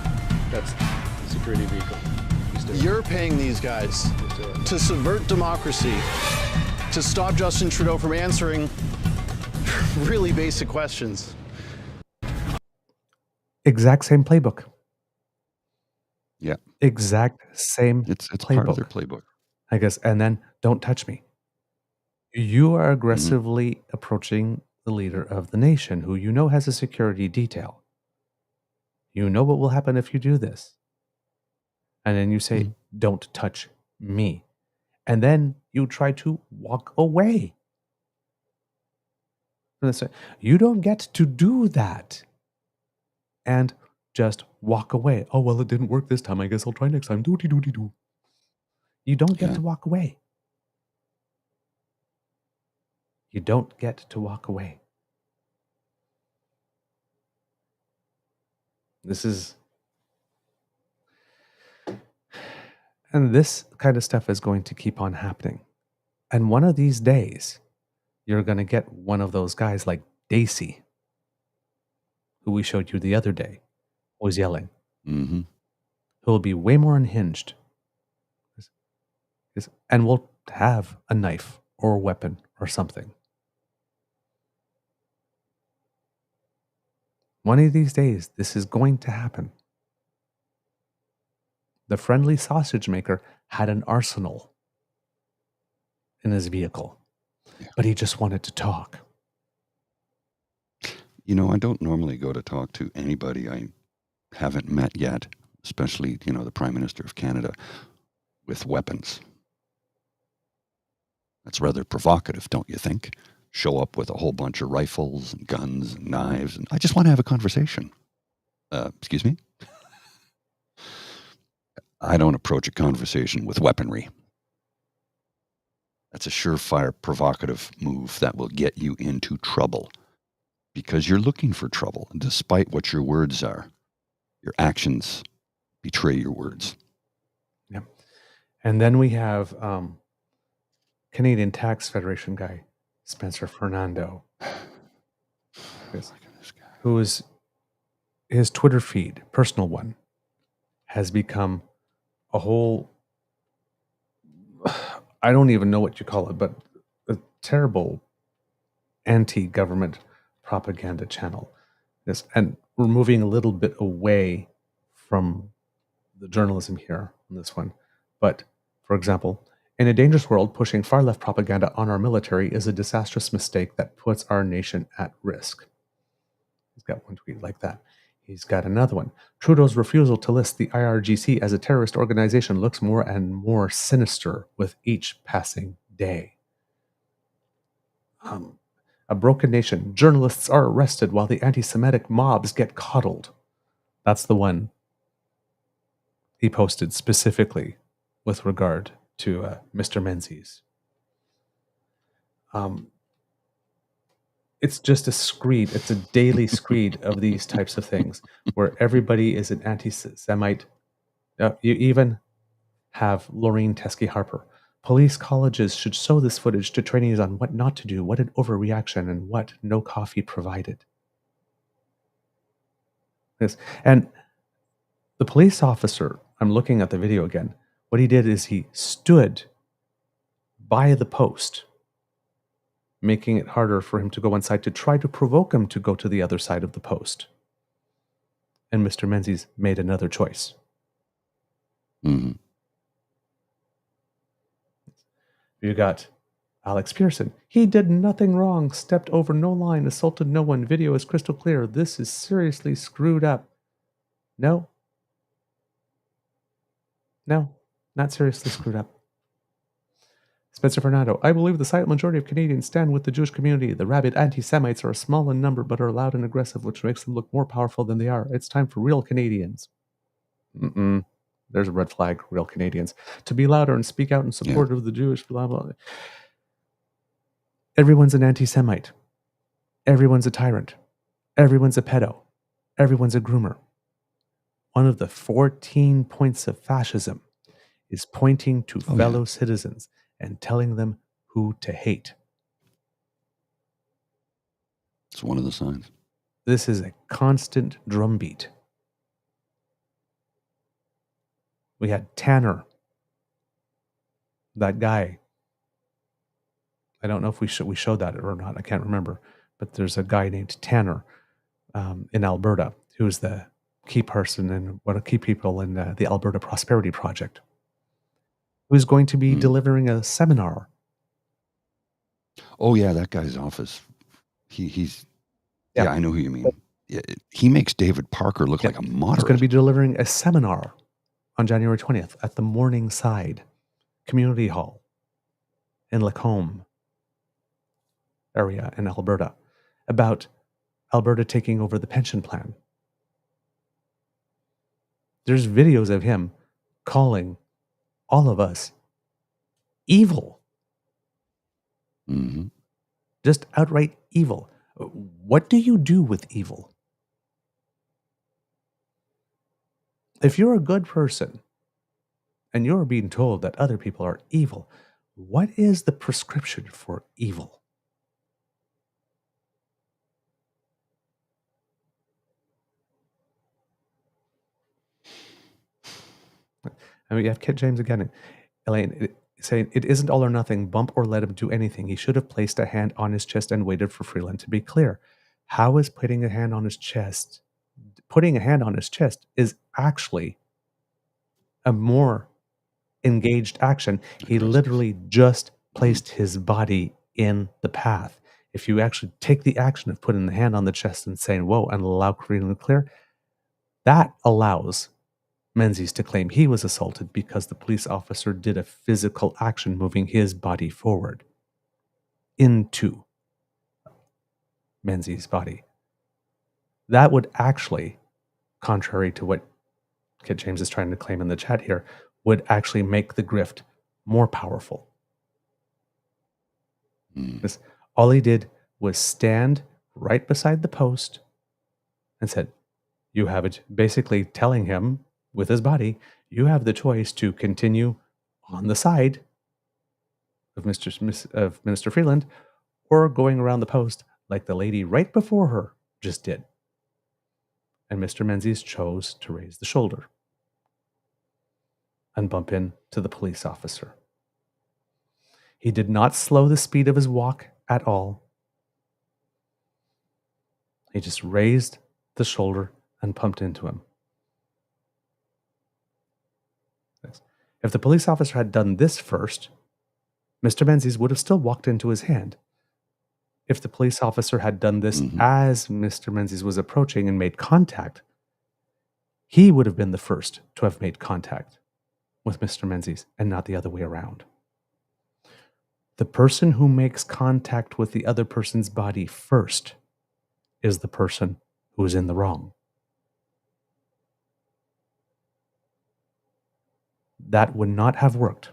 That's the security vehicle. You're paying these guys to subvert democracy, to stop Justin Trudeau from answering really basic questions. Exact same playbook. Yeah. Exact same It's playbook. part of their playbook. I guess. And then don't touch me. You are aggressively approaching the leader of the nation, who you know has a security detail. You know what will happen if you do this. And then you say, don't touch me. And then you try to walk away. You don't get to do that. And just walk away. Oh, well, it didn't work this time. I guess I'll try next time. Doo-dee-doo-dee-doo. You don't get to walk away. You don't get to walk away. And this kind of stuff is going to keep on happening. And one of these days, you're going to get one of those guys like Daisy, who we showed you the other day, was yelling. Mm-hmm. Who will be way more unhinged. And will have a knife or a weapon or something. One of these days, this is going to happen. The friendly sausage maker had an arsenal in his vehicle, but he just wanted to talk. You know, I don't normally go to talk to anybody I haven't met yet, especially, the Prime Minister of Canada, with weapons. That's rather provocative, don't you think? Show up with a whole bunch of rifles and guns and knives, and I just want to have a conversation. Excuse me? I don't approach a conversation with weaponry. That's a surefire provocative move that will get you into trouble because you're looking for trouble. And despite what your words are, your actions betray your words. Yeah. And then we have Canadian Tax Federation guy, Spencer Fernando, who is his Twitter feed, personal one, has become a whole, I don't even know what you call it, but a terrible anti-government propaganda channel. And we're moving a little bit away from the journalism here on this one. But, for example, in a dangerous world, pushing far-left propaganda on our military is a disastrous mistake that puts our nation at risk. He's got one tweet like that. He's got another one. Trudeau's refusal to list the IIRC as a terrorist organization looks more and more sinister with each passing day. A broken nation. Journalists are arrested while the anti-Semitic mobs get coddled. That's the one he posted specifically with regard to Mr. Menzies. It's just a screed. It's a daily screed of these types of things where everybody is an anti-Semite. You even have Laureen Teskey Harper. Police colleges should show this footage to trainees on what not to do, what an overreaction, and what no coffee provided. Yes. And the police officer, I'm looking at the video again, what he did is he stood by the post, making it harder for him to go inside to try to provoke him to go to the other side of the post. And Mr. Menzies made another choice. Mm-hmm. You got Alex Pearson. He did nothing wrong, stepped over no line, assaulted no one. Video is crystal clear. This is seriously screwed up. No. No, not seriously screwed up. Spencer Fernando. I believe the silent majority of Canadians stand with the Jewish community. The rabid anti-Semites are small in number but are loud and aggressive, which makes them look more powerful than they are. It's time for real Canadians. There's a red flag, real Canadians. To be louder and speak out in support of the Jewish blah, blah. Everyone's an anti-Semite. Everyone's a tyrant. Everyone's a pedo. Everyone's a groomer. One of the 14 points of fascism is pointing to fellow citizens and telling them who to hate. It's one of the signs. This is a constant drumbeat. We had Tanner, that guy. I don't know if we showed that or not. I can't remember. But there's a guy named Tanner in Alberta who's the key person and one of the key people in the Alberta Prosperity Project, who's going to be delivering a seminar. Oh yeah, that guy's office. He's I know who you mean. Yeah, he makes David Parker look like a moderate. He's going to be delivering a seminar on January 20th at the Morningside Community Hall in Lacombe area in Alberta about Alberta taking over the pension plan. There's videos of him calling all of us evil. Mm-hmm. Just outright evil. What do you do with evil? If you're a good person and you're being told that other people are evil, what is the prescription for evil? And we have Kit James again. Elaine saying, it isn't all or nothing, bump or let him do anything. He should have placed a hand on his chest and waited for Freeland to be clear. How is putting a hand on his chest? Putting a hand on his chest is actually a more engaged action. He literally just placed his body in the path. If you actually take the action of putting the hand on the chest and saying, whoa, and allow Freeland to clear, that allows Menzies to claim he was assaulted because the police officer did a physical action moving his body forward into Menzies' body. That would actually, contrary to what Kit James is trying to claim in the chat here, would actually make the grift more powerful. Because all he did was stand right beside the post and said, you have it, basically telling him with his body, you have the choice to continue on the side of Minister Freeland or going around the post like the lady right before her just did. And Mr. Menzies chose to raise the shoulder and bump into the police officer. He did not slow the speed of his walk at all. He just raised the shoulder and pumped into him. If the police officer had done this first, Mr. Menzies would have still walked into his hand. If the police officer had done this as Mr. Menzies was approaching and made contact, he would have been the first to have made contact with Mr. Menzies and not the other way around. The person who makes contact with the other person's body first is the person who is in the wrong. That would not have worked.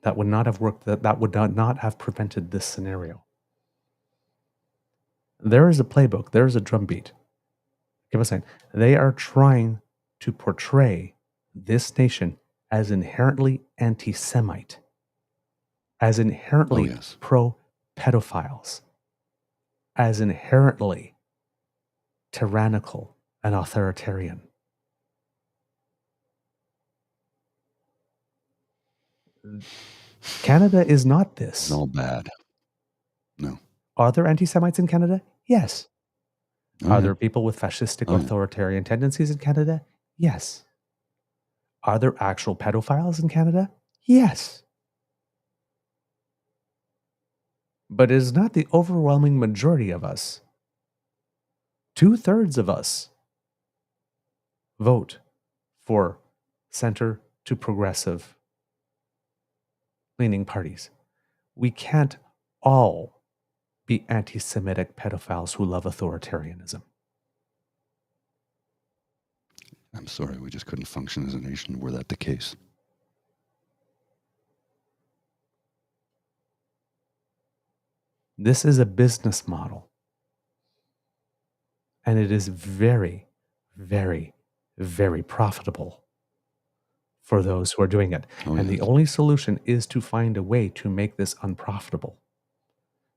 That would not have worked. That would not have prevented this scenario. There is a playbook. There is a drumbeat. Keep on saying, they are trying to portray this nation as inherently anti-Semite, as inherently pro-pedophiles, as inherently tyrannical and authoritarian. Canada is not this. It's all bad. No. Are there anti-Semites in Canada? Yes. Are yeah. there people with fascistic authoritarian tendencies in Canada? Yes. Are there actual pedophiles in Canada? Yes. But it is not the overwhelming majority of us. 2/3 of us vote for center to progressive leaning parties. We can't all be anti-Semitic pedophiles who love authoritarianism. I'm sorry, we just couldn't function as a nation were that the case. This is a business model. And it is very, very, very profitable for those who are doing it. The only solution is to find a way to make this unprofitable,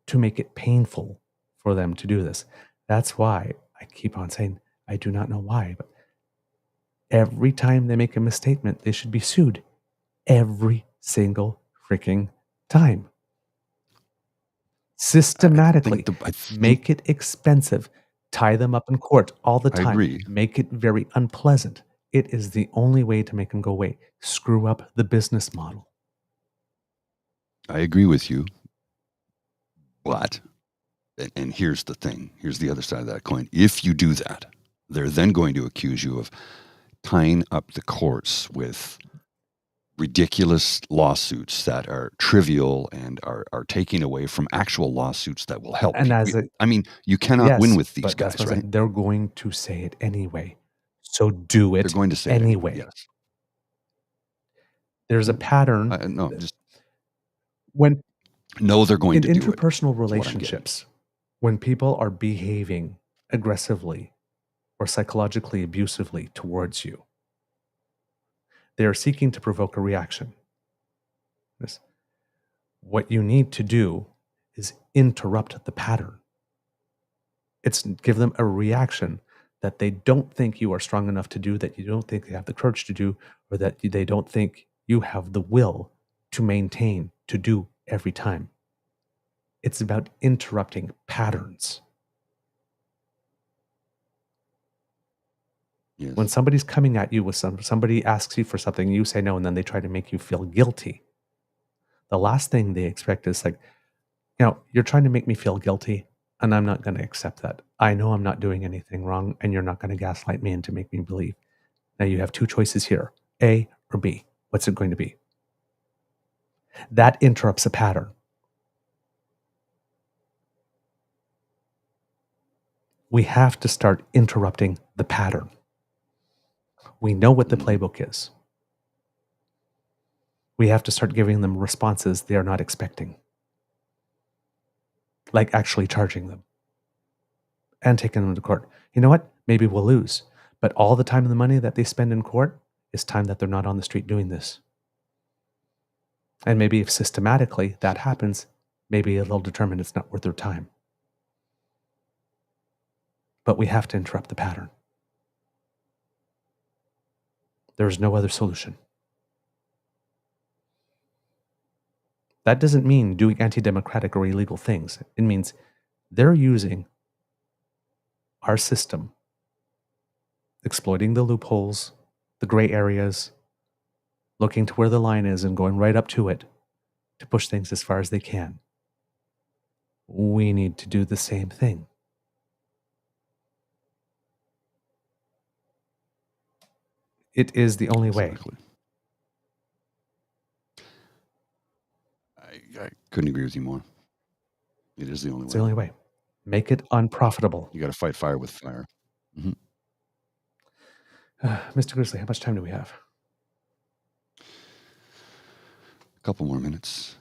to make it painful for them to do this. That's why I keep on saying, I do not know why, but every time they make a misstatement, they should be sued. Every single freaking time. Systematically, make it expensive. Tie them up in court all the time. I agree. Make it very unpleasant. It is the only way to make them go away. Screw up the business model. I agree with you. But, and here's the thing, here's the other side of that coin. If you do that, they're then going to accuse you of tying up the courts with ridiculous lawsuits that are trivial and are taking away from actual lawsuits that will help. And you cannot win with these guys, right? They're going to say it anyway. So do it. They're going to say anyway. It, yes. There's a pattern. They're going to do it. In interpersonal relationships, when people are behaving aggressively or psychologically abusively towards you, they are seeking to provoke a reaction. What you need to do is interrupt the pattern. It's give them a reaction that they don't think you are strong enough to do, that you don't think they have the courage to do, or that they don't think you have the will to maintain, to do every time. It's about interrupting patterns. Yes. When somebody's coming at you with somebody asks you for something, you say no, and then they try to make you feel guilty. The last thing they expect is like, you're trying to make me feel guilty, and I'm not going to accept that. I know I'm not doing anything wrong, and you're not going to gaslight me and to make me believe. Now you have two choices here, A or B. What's it going to be? That interrupts a pattern. We have to start interrupting the pattern. We know what the playbook is. We have to start giving them responses they are not expecting. Like actually charging them. And taking them to court. You know what? Maybe we'll lose. But all the time and the money that they spend in court is time that they're not on the street doing this. And maybe if systematically that happens, maybe they'll determine it's not worth their time. But we have to interrupt the pattern. There's no other solution. That doesn't mean doing anti-democratic or illegal things. It means they're using our system, exploiting the loopholes, the gray areas, looking to where the line is and going right up to it to push things as far as they can. We need to do the same thing. It is the only way. Exactly. I couldn't agree with you more. It is the only It's way. the only way. Make it unprofitable. You got to fight fire with fire. Mr. Grizzly, how much time do we have? A couple more minutes.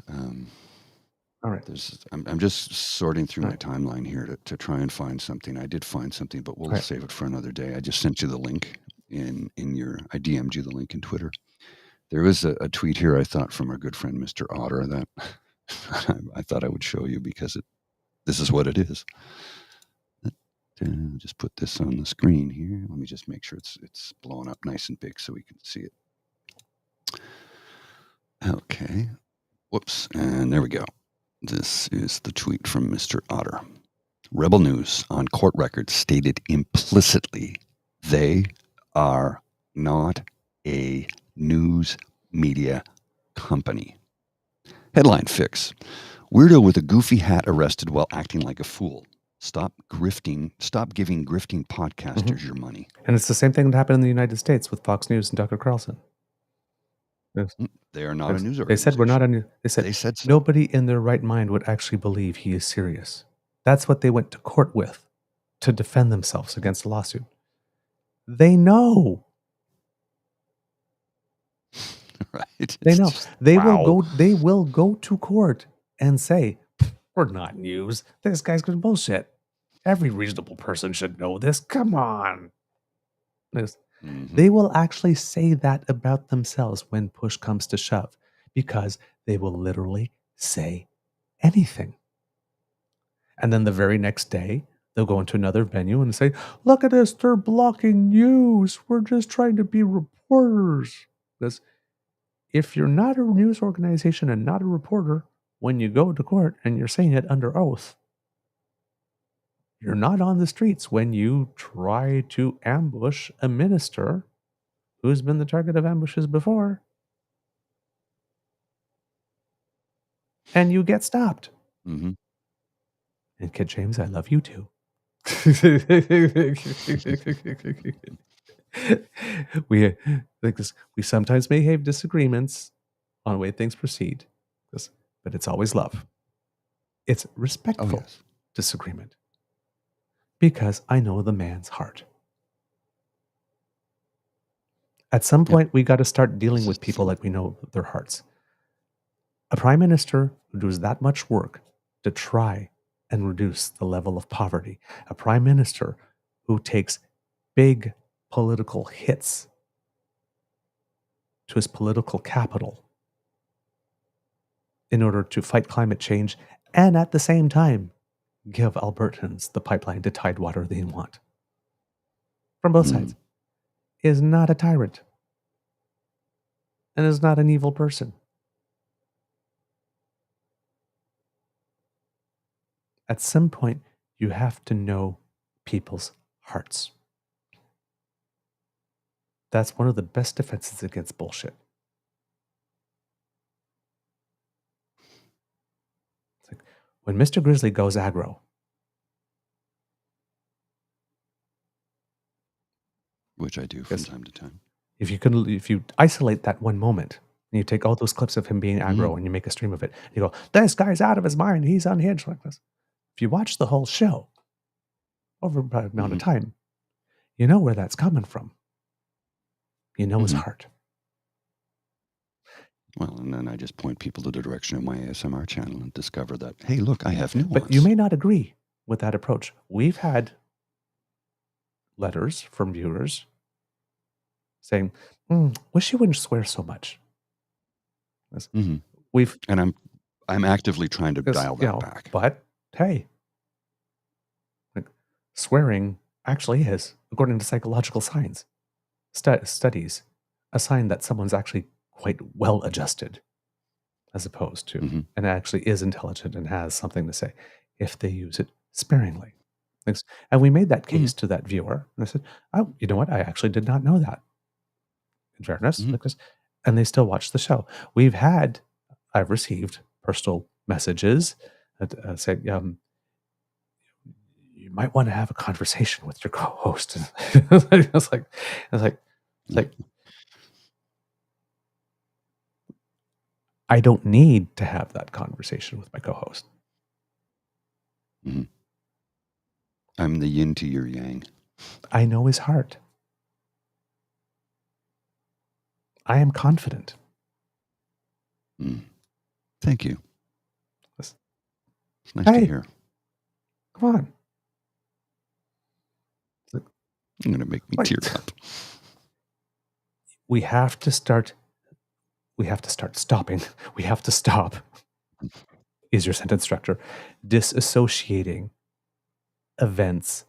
All right. I'm just sorting through my timeline here to try and find something. I did find something, but we'll save it for another day. I just sent you the link I DM'd you the link in Twitter. There was a tweet here I thought from our good friend Mr. Otter that I thought I would show you because this is what it is. Just put this on the screen here. Let me just make sure it's blowing up nice and big so we can see it. Okay. Whoops. And there we go. This is the tweet from Mr. Otter. Rebel News on court records stated implicitly they are not a news media company. Headline fix. Weirdo with a goofy hat arrested while acting like a fool. Stop grifting. Stop giving grifting podcasters your money. And it's the same thing that happened in the United States with Fox News and Tucker Carlson. They are not a news organization. They said we're not a news. They said so. Nobody in their right mind would actually believe he is serious. That's what they went to court with to defend themselves against the lawsuit. They know. Right. They know. They will go to court and say, we're not news. This guy's going to bullshit. Every reasonable person should know this. Come on. They will actually say that about themselves when push comes to shove, because they will literally say anything. And then the very next day, they'll go into another venue and say, look at us, they're blocking news. We're just trying to be reporters. Because if you're not a news organization and not a reporter, when you go to court and you're saying it under oath, you're not on the streets when you try to ambush a minister who's been the target of ambushes before. And you get stopped. Mm-hmm. And Kid James, I love you too. We sometimes may have disagreements on the way things proceed, but it's always love. It's respectful disagreement, because I know the man's heart. At some point, we got to start dealing with people like we know their hearts. A prime minister who does that much work to try and reduce the level of poverty, a prime minister who takes big political hits to his political capital in order to fight climate change and at the same time give Albertans the pipeline to Tidewater they want. From both sides. Is not a tyrant. And is not an evil person. At some point, you have to know people's hearts. That's one of the best defenses against bullshit. It's like when Mr. Grizzly goes aggro, which I do from time to time. If you isolate that one moment and you take all those clips of him being aggro and you make a stream of it, you go, this guy's out of his mind. He's unhinged like this. If you watch the whole show over an amount of time, you know where that's coming from. You know his heart. Well, and then I just point people to the direction of my ASMR channel and discover that, hey, look, I have nuance. But you may not agree with that approach. We've had letters from viewers saying, wish you wouldn't swear so much. And I'm actively trying to dial that back. But hey, swearing actually is, according to psychological science studies, a sign that someone's actually quite well adjusted, as opposed to, and actually is intelligent and has something to say, if they use it sparingly. And we made that case to that viewer, and I said, oh, you know what? I actually did not know that. In fairness, and they still watch the show. I've received personal messages that say, you might want to have a conversation with your co-host. It's like, I don't need to have that conversation with my co-host. Mm-hmm. I'm the yin to your yang. I know his heart. I am confident. Thank you. It's nice to hear. Come on. You're going to make me tear up. We have to stop. Is your sentence structure disassociating events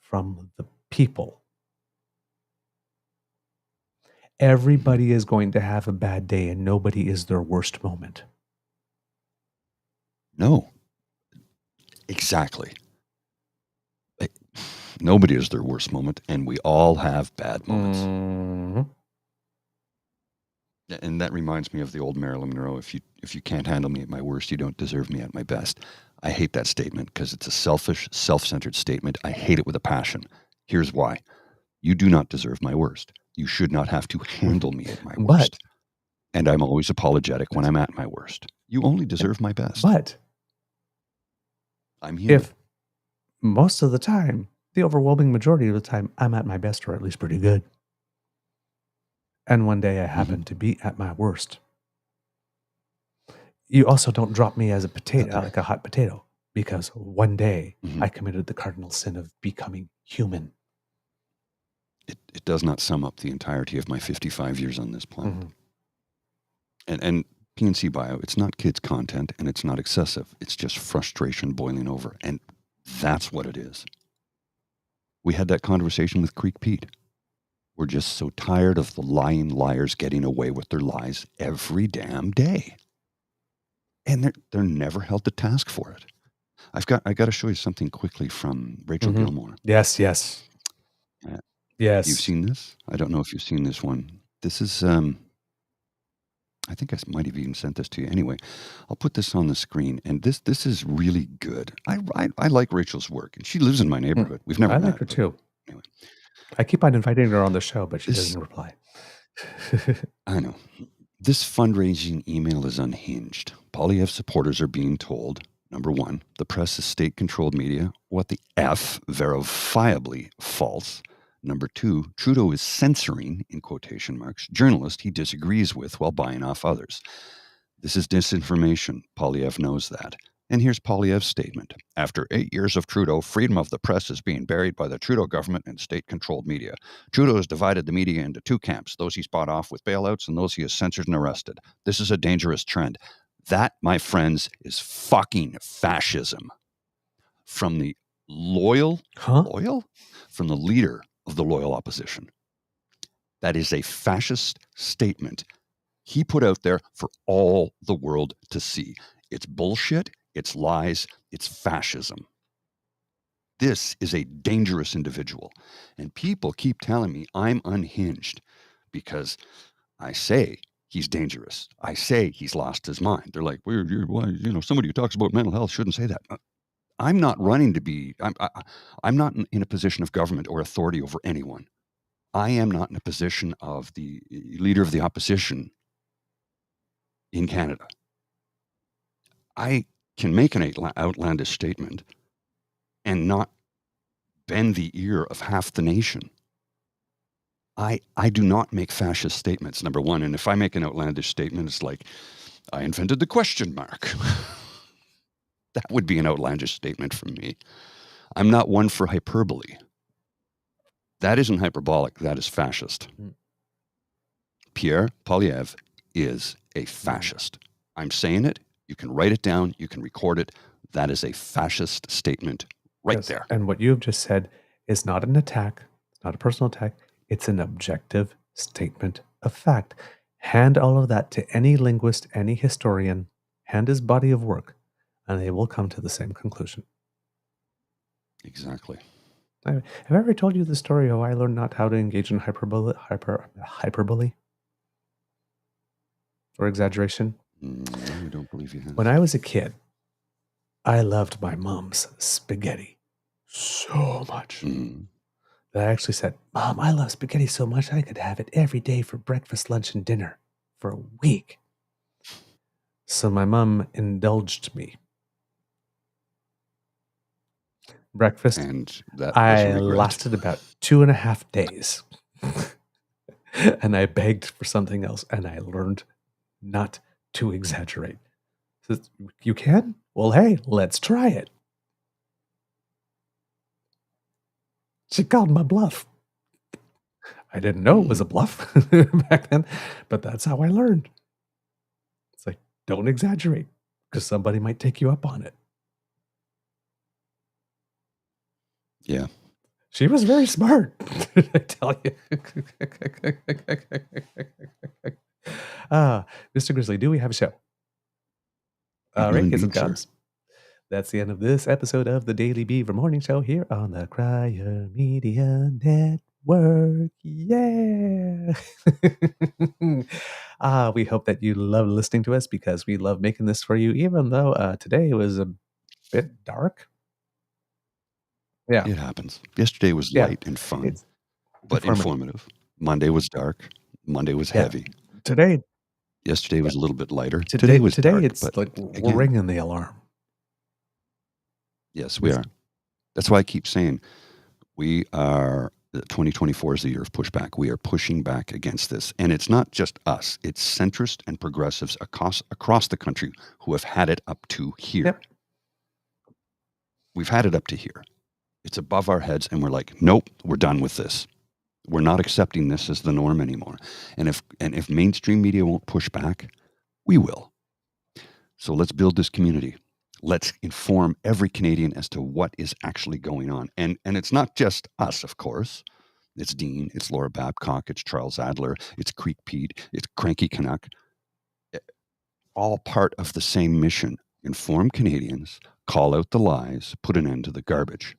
from the people? Everybody is going to have a bad day, and nobody is their worst moment. No. Exactly. Nobody is their worst moment, and we all have bad moments. Mm-hmm. And that reminds me of the old Marilyn Monroe, if you can't handle me at my worst, you don't deserve me at my best. I hate that statement because it's a selfish, self-centered statement. I hate it with a passion. Here's why. You do not deserve my worst. You should not have to handle me at my worst. And I'm always apologetic when I'm at my worst. You only deserve my best. But I'm human. If most of the time, the overwhelming majority of the time, I'm at my best or at least pretty good. And one day I happen to be at my worst. You also don't drop me as a potato, like a hot potato, because one day I committed the cardinal sin of becoming human. It does not sum up the entirety of my 55 years on this planet. And PNC Bio, it's not kids' content and it's not excessive. It's just frustration boiling over. And that's what it is. We had that conversation with Creek Pete. We're just so tired of the lying liars getting away with their lies every damn day. And they're never held to task for it. I got to show you something quickly from Rachel Gilmore. Yes. Yes. You've seen this? I don't know if you've seen this one. This is, I think I might have even sent this to you. Anyway, I'll put this on the screen. And this is really good. I like Rachel's work. And she lives in my neighborhood. We've never met. I like her too. Anyway. I keep on inviting her on the show, but she doesn't reply. I know. This fundraising email is unhinged. Poilievre supporters are being told, number one, the press is state-controlled media. What the F? Verifiably false. Number two, Trudeau is censoring, in quotation marks, journalists he disagrees with while buying off others. This is disinformation. Poilievre knows that. And here's Poilievre's statement. After 8 years of Trudeau, freedom of the press is being buried by the Trudeau government and state-controlled media. Trudeau has divided the media into two camps, those he's bought off with bailouts and those he has censored and arrested. This is a dangerous trend. That, my friends, is fucking fascism. From the loyal? From the leader of the loyal opposition. That is a fascist statement he put out there for all the world to see. It's bullshit. It's lies. It's fascism. This is a dangerous individual. And people keep telling me I'm unhinged because I say he's dangerous. I say he's lost his mind. They're like, somebody who talks about mental health shouldn't say that. I'm not running to be, I'm not in a position of government or authority over anyone. I am not in a position of the leader of the opposition in Canada. I can make an outlandish statement and not bend the ear of half the nation. I do not make fascist statements, number one. And if I make an outlandish statement, it's like, I invented the question mark. That would be an outlandish statement from me. I'm not one for hyperbole. That isn't hyperbolic. That is fascist. Pierre Poilievre is a fascist. I'm saying it. You can write it down. You can record it. That is a fascist statement right there. And what you have just said is not an attack. It's not a personal attack. It's an objective statement of fact. Hand all of that to any linguist, any historian, hand his body of work, and they will come to the same conclusion. Exactly. Have I ever told you the story how I learned not how to engage in hyperbole? or exaggeration? No, I don't believe you have. When I was a kid, I loved my mom's spaghetti so much that I actually said, Mom, I love spaghetti so much I could have it every day for breakfast, lunch, and dinner for a week. So my mom indulged me. Breakfast, And that was I a regret. lasted about 2.5 days. And I begged for something else, and I learned not to exaggerate. So, you can? Well, hey, let's try it. She called my bluff. I didn't know it was a bluff back then, but that's how I learned. It's like, don't exaggerate, because somebody might take you up on it. Yeah. She was very smart, I tell you. Mr. Grizzly, do we have a show? All right, kids and Indeed, sir. cubs. That's the end of this episode of the Daily Beaver Morning Show here on the Crier Media Network. Yeah. We hope that you love listening to us because we love making this for you, even though today was a bit dark. Yeah. It happens. Yesterday was Yeah. light and fun, It's but informative. Monday was dark. Monday was heavy. Today, Yesterday was a little bit lighter. today was dark, it's but like we're again, ringing the alarm. yes, we are. That's why I keep saying we are. 2024 is the year of pushback. We are pushing back against this, and it's not just us. It's centrist and progressives across the country who have had it up to here. Yep. We've had it up to here. It's above our heads, and we're like, nope, we're done with this. We're not accepting this as the norm anymore. And if mainstream media won't push back, we will. So let's build this community. Let's inform every Canadian as to what is actually going on. And it's not just us, of course. It's Dean, it's Laura Babcock, it's Charles Adler, it's Creek Pete, it's Cranky Canuck. All part of the same mission. Inform Canadians, call out the lies, put an end to the garbage.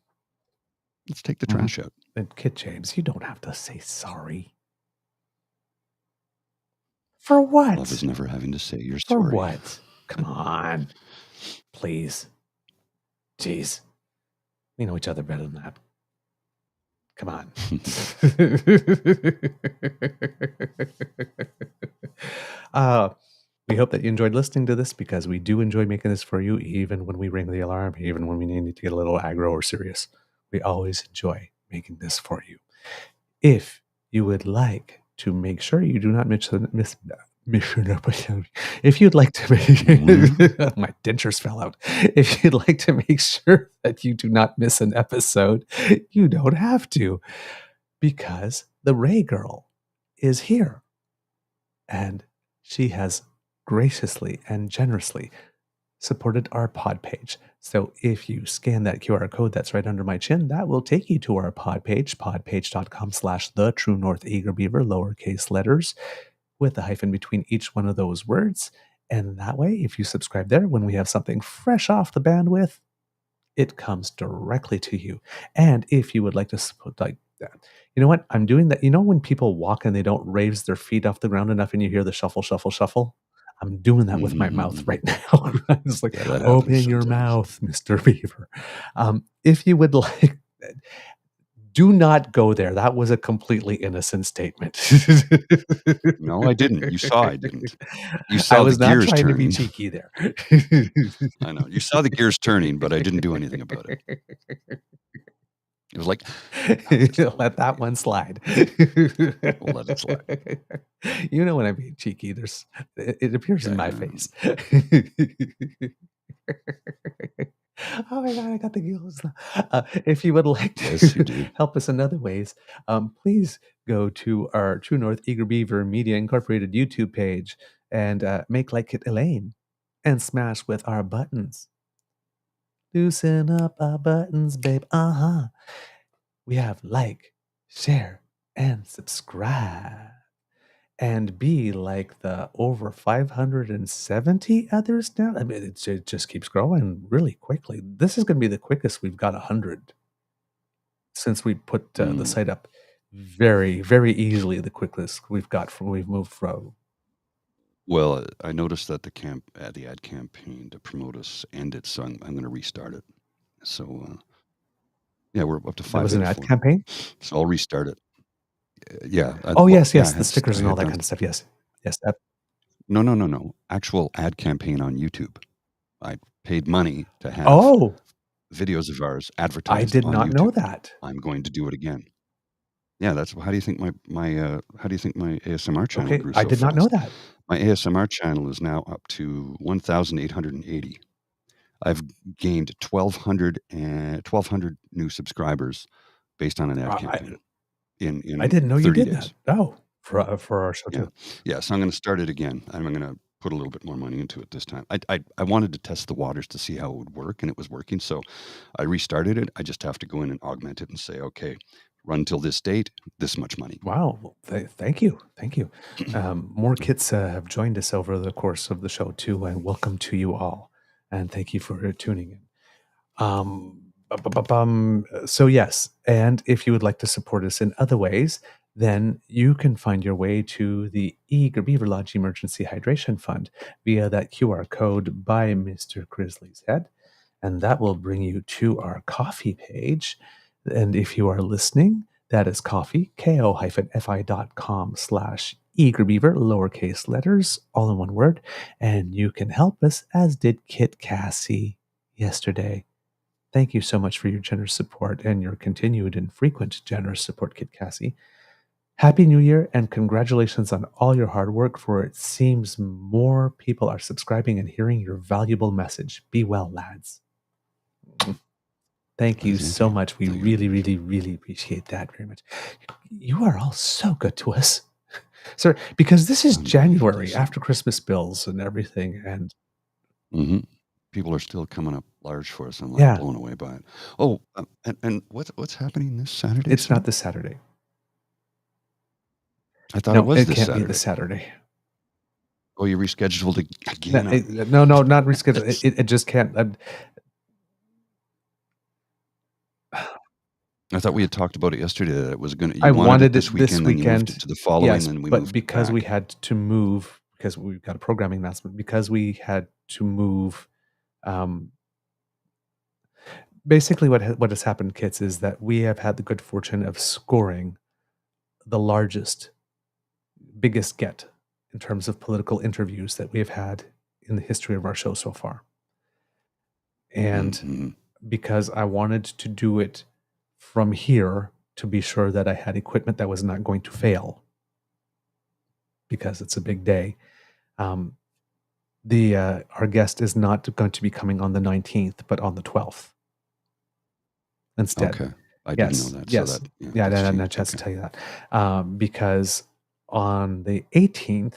Let's take the trash out. And Kid James, you don't have to say sorry. For what? Love is never having to say you're For sorry. what? Come on. Please. Jeez. We know each other better than that. Come on. We hope that you enjoyed listening to this because we do enjoy making this for you, even when we ring the alarm, even when we need to get a little aggro or serious. We always enjoy making this for you. If you would like to make sure you do not miss an episode, if you'd like to make my dentures fell out. If you'd like to make sure that you do not miss an episode, you don't have to, because the Ray Girl is here, and she has graciously and generously supported our pod page. So if you scan that QR code that's right under my chin, that will take you to our pod page, podpage.com/the True North Eager Beaver, lowercase letters, with a hyphen between each one of those words. And that way, if you subscribe there, when we have something fresh off the bandwidth, it comes directly to you. And if you would like to support, like that, you know what? I'm doing that. You know when people walk and they don't raise their feet off the ground enough and you hear the shuffle, shuffle, shuffle? I'm doing that with my mouth right now. It's like, open your mouth, Mr. Beaver. If you would like, do not go there. That was a completely innocent statement. No, I didn't. You saw I didn't. You saw I was the not gears trying to be turning. cheeky there. I know. You saw the gears turning, but I didn't do anything about it. It was like, let that one slide. We'll let it slide. You know when I'm being cheeky, it appears in my face. Oh my God, I got the giggles. If you would like to help us in other ways, please go to our True North Eager Beaver Media Incorporated YouTube page and make like it Elaine and smash with our buttons. Loosen up our buttons, babe. We have like, share, and subscribe. And be like the over 570 others now. I mean, it just keeps growing really quickly. This is going to be the quickest we've got 100 since we put the site up. Very, very easily the quickest we've moved from Well, I noticed that the ad campaign to promote us ended, so I'm going to restart it. So yeah, we're up to That was an ad 584. campaign? So I'll restart it. Yeah. Oh, Well, yes, yeah, yes, the stickers I and all had that done kind of stuff. Yes. Yes. That, no. Actual ad campaign on YouTube. I paid money to have oh, videos of ours I advertised did on not know YouTube. that. I'm going to do it again. Yeah, that's how do you think my how do you think my ASMR channel Okay, grew I so did not know fast? that. My ASMR channel is now up to 1,880. I've gained 1,200 new subscribers based on an ad I campaign I in didn't know you 30 did that. days. Oh, for our show Yeah. too. Yeah, so I'm gonna start it again. I'm gonna put a little bit more money into it this time. I wanted to test the waters to see how it would work, and it was working, so I restarted it. I just have to go in and augment it and say, "Okay, run till this date, this much money." Wow. Well, thank you. Thank you. More kits have joined us over the course of the show too, and welcome to you all. And thank you for tuning in. So yes, and if you would like to support us in other ways, then you can find your way to the Beaver Lodge Emergency Hydration Fund via that QR code by Mr. Grizzly's Head, and that will bring you to our coffee page. And if you are listening, that is coffee, ko-fi.com/eagerbeaver, lowercase letters, all in one word, and you can help us, as did Kit Cassie yesterday. Thank you so much for your generous support and your continued and frequent generous support, Kit Cassie. Happy New Year and congratulations on all your hard work, for it seems more people are subscribing and hearing your valuable message. Be well, lads. Thank you so much. We really, really, really appreciate that very much. You are all so good to us. Sir, because this is January after Christmas bills and everything. And people are still coming up large for us. I'm Yeah. blown away by it. Oh, and what's happening this Saturday? It's not this Saturday. I thought No, it was it this can't Saturday. be this Saturday. Oh, you rescheduled it again? No, not rescheduled. It just can't. I thought we had talked about it yesterday that it was going to. I wanted it this weekend, then you moved it to the following, yes, and we but moved because back. we had to move, because we've got a programming announcement, because we had to move. Basically, what has happened, Kits, is that we have had the good fortune of scoring the biggest get in terms of political interviews that we have had in the history of our show so far. And because I wanted to do it from here to be sure that I had equipment that was not going to fail, because it's a big day, our guest is not going to be coming on the 19th, but on the 12th instead. Okay. I didn't know that. Yes. So that, I didn't have a chance to tell you that. Because on the 18th,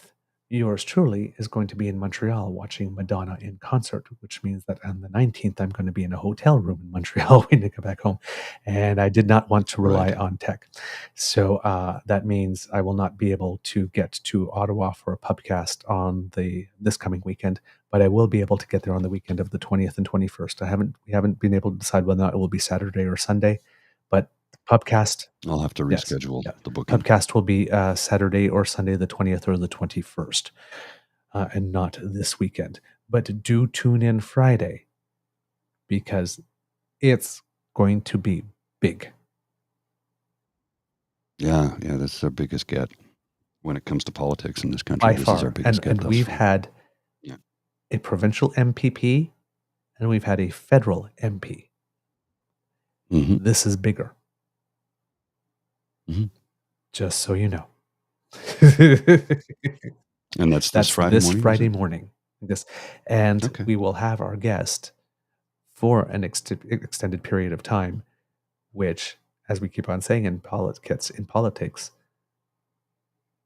yours truly is going to be in Montreal watching Madonna in concert, which means that on the 19th, I'm going to be in a hotel room in Montreal waiting to go back home. And I did not want to rely on tech. So that means I will not be able to get to Ottawa for a pubcast on this coming weekend, but I will be able to get there on the weekend of the 20th and 21st. We haven't been able to decide whether or not it will be Saturday or Sunday, but pubcast. I'll have to reschedule the booking. Pubcast will be Saturday or Sunday, the 20th or the 21st, and not this weekend. But do tune in Friday, because it's going to be big. Yeah, that's our biggest get when it comes to politics in this country. By this far. is our biggest get. And we've had a provincial MPP and we've had a federal MP. This is bigger. Just so you know. And that's this Friday morning? Friday morning. We will have our guest for an extended period of time, which, as we keep on saying in politics,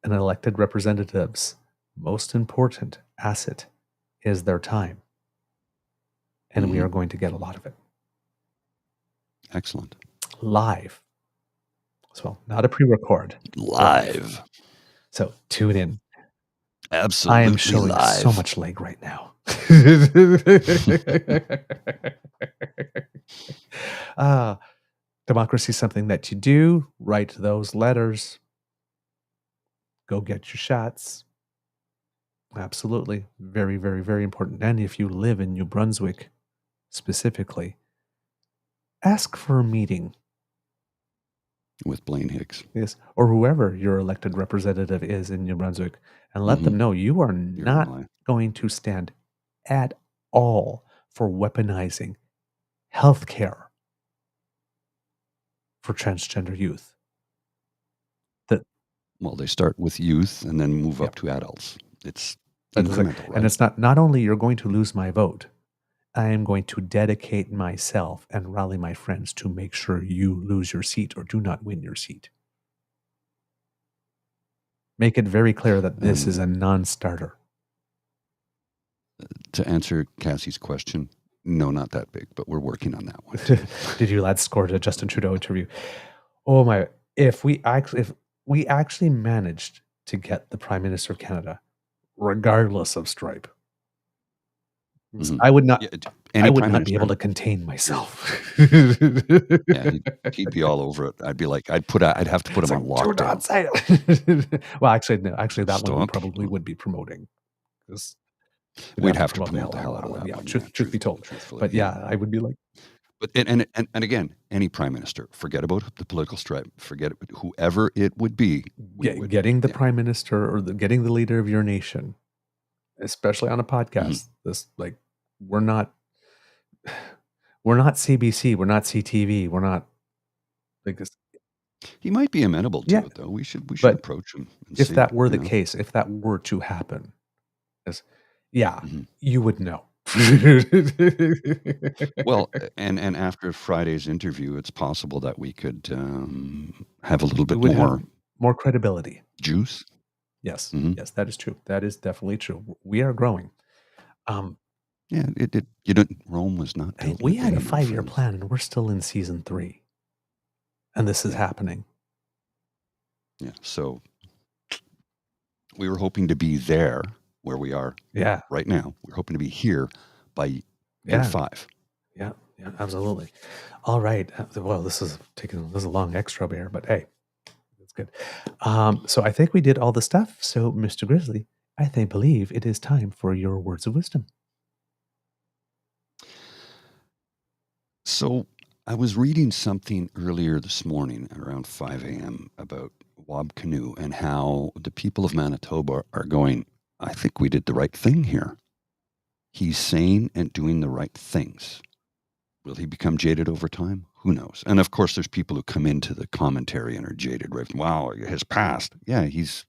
an elected representative's most important asset is their time. And we are going to get a lot of it. Excellent. Live. So, not a pre-record. Live. So, tune in. Absolutely I am showing live. so much leg right now. Democracy is something that you do. Write those letters. Go get your shots. Absolutely. Very, very, very important. And if you live in New Brunswick specifically, ask for a meeting. With Blaine Hicks. Yes, or whoever your elected representative is in New Brunswick, and let them know you are not going to stand at all for weaponizing healthcare for transgender youth. Well, they start with youth and then move up to adults. It's incremental, right? And it's not only you're going to lose my vote, I am going to dedicate myself and rally my friends to make sure you lose your seat or do not win your seat. Make it very clear that this is a non-starter. To answer Cassie's question, no, not that big, but we're working on that one. Did you lads score the Justin Trudeau interview? Oh my! If we actually managed to get the Prime Minister of Canada, regardless of stripe, I would not. I would not be able to contain myself. Yeah, he'd be all over it. I'd be like, I'd have to put him on lockdown. Well, actually, no. Actually, that one we probably would be promoting. We'd have to promote the hell out of that. Yeah, one, truth be told. But yeah, I would be like. But and again, any prime minister, forget about the political stripe. Forget it, whoever it would be. Getting the prime minister or getting the leader of your nation, especially on a podcast. This we're not CBC, we're not CTV, we're not like this. He might be amenable to it, though. We should approach him. If that were the case, if that were to happen, you would know. Well, and after Friday's interview, it's possible that we could have a little bit more credibility, juice. Yes, yes, that is true. That is definitely true. We are growing. Yeah, Rome was not built. We had a 5-year plan, and we're still in season 3, and this is happening. Yeah, so we were hoping to be there where we are. Yeah, right now we're hoping to be here by year 5. Yeah, absolutely. All right. Well, this is a long extra bear, but hey, that's good. So I think we did all the stuff. So, Mr. Grizzly, I believe it is time for your words of wisdom. So I was reading something earlier this morning around 5 a.m. about Wab Canoe and how the people of Manitoba are going, I think we did the right thing here. He's saying and doing the right things. Will he become jaded over time? Who knows? And of course, there's people who come into the commentary and are jaded. Right? Wow, his past. Yeah, he's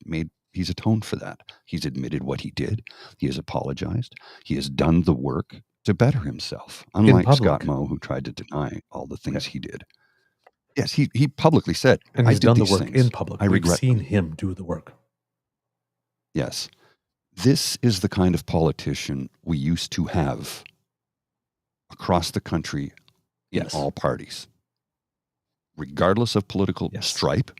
atoned for that. He's admitted what he did. He has apologized. He has done the work to better himself, unlike Scott Moe, who tried to deny all the things he did. Yes, he publicly said, and he's done the work things. In public. We've seen him do the work. Yes. This is the kind of politician we used to have across the country in all parties. Regardless of political stripe,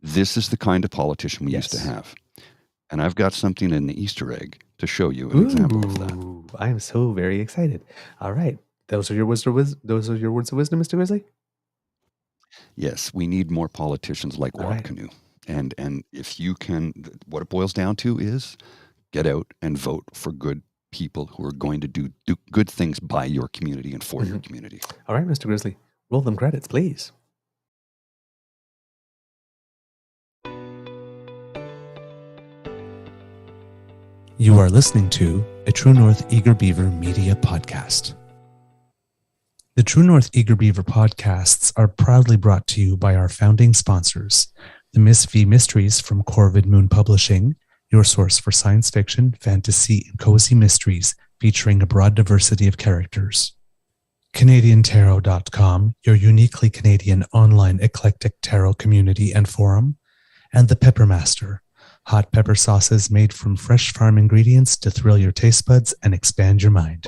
this is the kind of politician we used to have. And I've got something in the Easter egg to show you an example of that. I am so very excited. All right. Those are your words of wisdom, Mr. Grizzly? Yes, we need more politicians like Wab Canoe. And if you can, what it boils down to is get out and vote for good people who are going to do good things by your community and for your community. All right, Mr. Grizzly, roll them credits, please. You are listening to a True North Eager Beaver Media Podcast. The True North Eager Beaver podcasts are proudly brought to you by our founding sponsors, the Miss V Mysteries from Corvid Moon Publishing, your source for science fiction, fantasy, and cozy mysteries featuring a broad diversity of characters. CanadianTarot.com, your uniquely Canadian online eclectic tarot community and forum. And The Peppermaster, hot pepper sauces made from fresh farm ingredients to thrill your taste buds and expand your mind.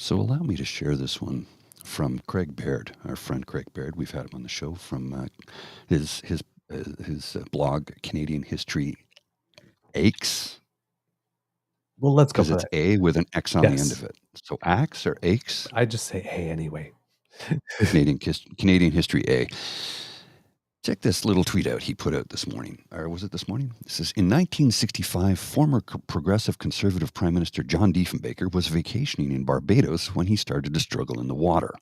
So allow me to share this one from Craig Baird, our friend Craig Baird. We've had him on the show from his blog, Canadian History Aches. Well, let's go Because for it's it. A with an X on the end Yes. of it. So axe or aches? I just say A anyway. Canadian History A. Check this little tweet out he put out this morning. Or was it this morning? It says, in 1965, former progressive conservative Prime Minister John Diefenbaker was vacationing in Barbados when he started to struggle in the water.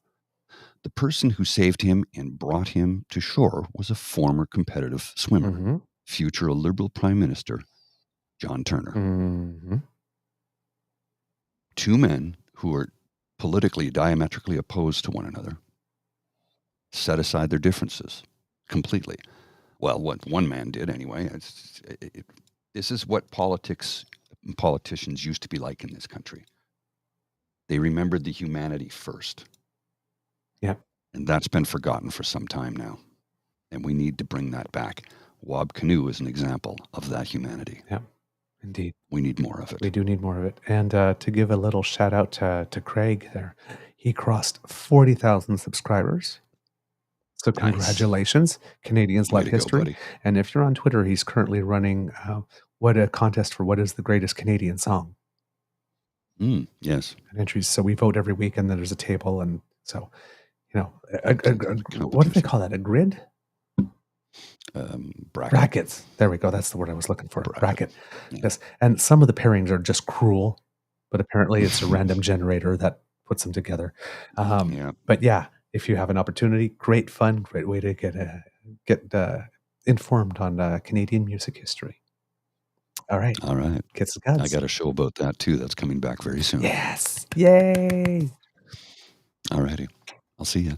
The person who saved him and brought him to shore was a former competitive swimmer, Mm-hmm. future Liberal Prime Minister John Turner. Mm-hmm. Two men who were politically diametrically opposed to one another set aside their differences completely. Well, what one man did anyway. This is what politicians used to be like in this country. They remembered the humanity first. Yep. And that's been forgotten for some time now. And we need to bring that back. Wab Canoe is an example of that humanity. Yep. Indeed. We need more of it. We do need more of it. And to give a little shout out to Craig there, he crossed 40,000 subscribers. So congratulations. Canadians love history. And if you're on Twitter, he's currently running a contest for what is the greatest Canadian song. Yes. And entries. So we vote every week, and then there's a table. And so, what do they call that? A grid? Brackets. There we go. That's the word I was looking for. Bracket. Yeah. Yes. And some of the pairings are just cruel, but apparently it's a random generator that puts them together. But yeah, if you have an opportunity, great fun, great way to get informed on Canadian music history. All right. Get some guns. I got a show about that too. That's coming back very soon. Yes. Yay. All righty. I'll see you.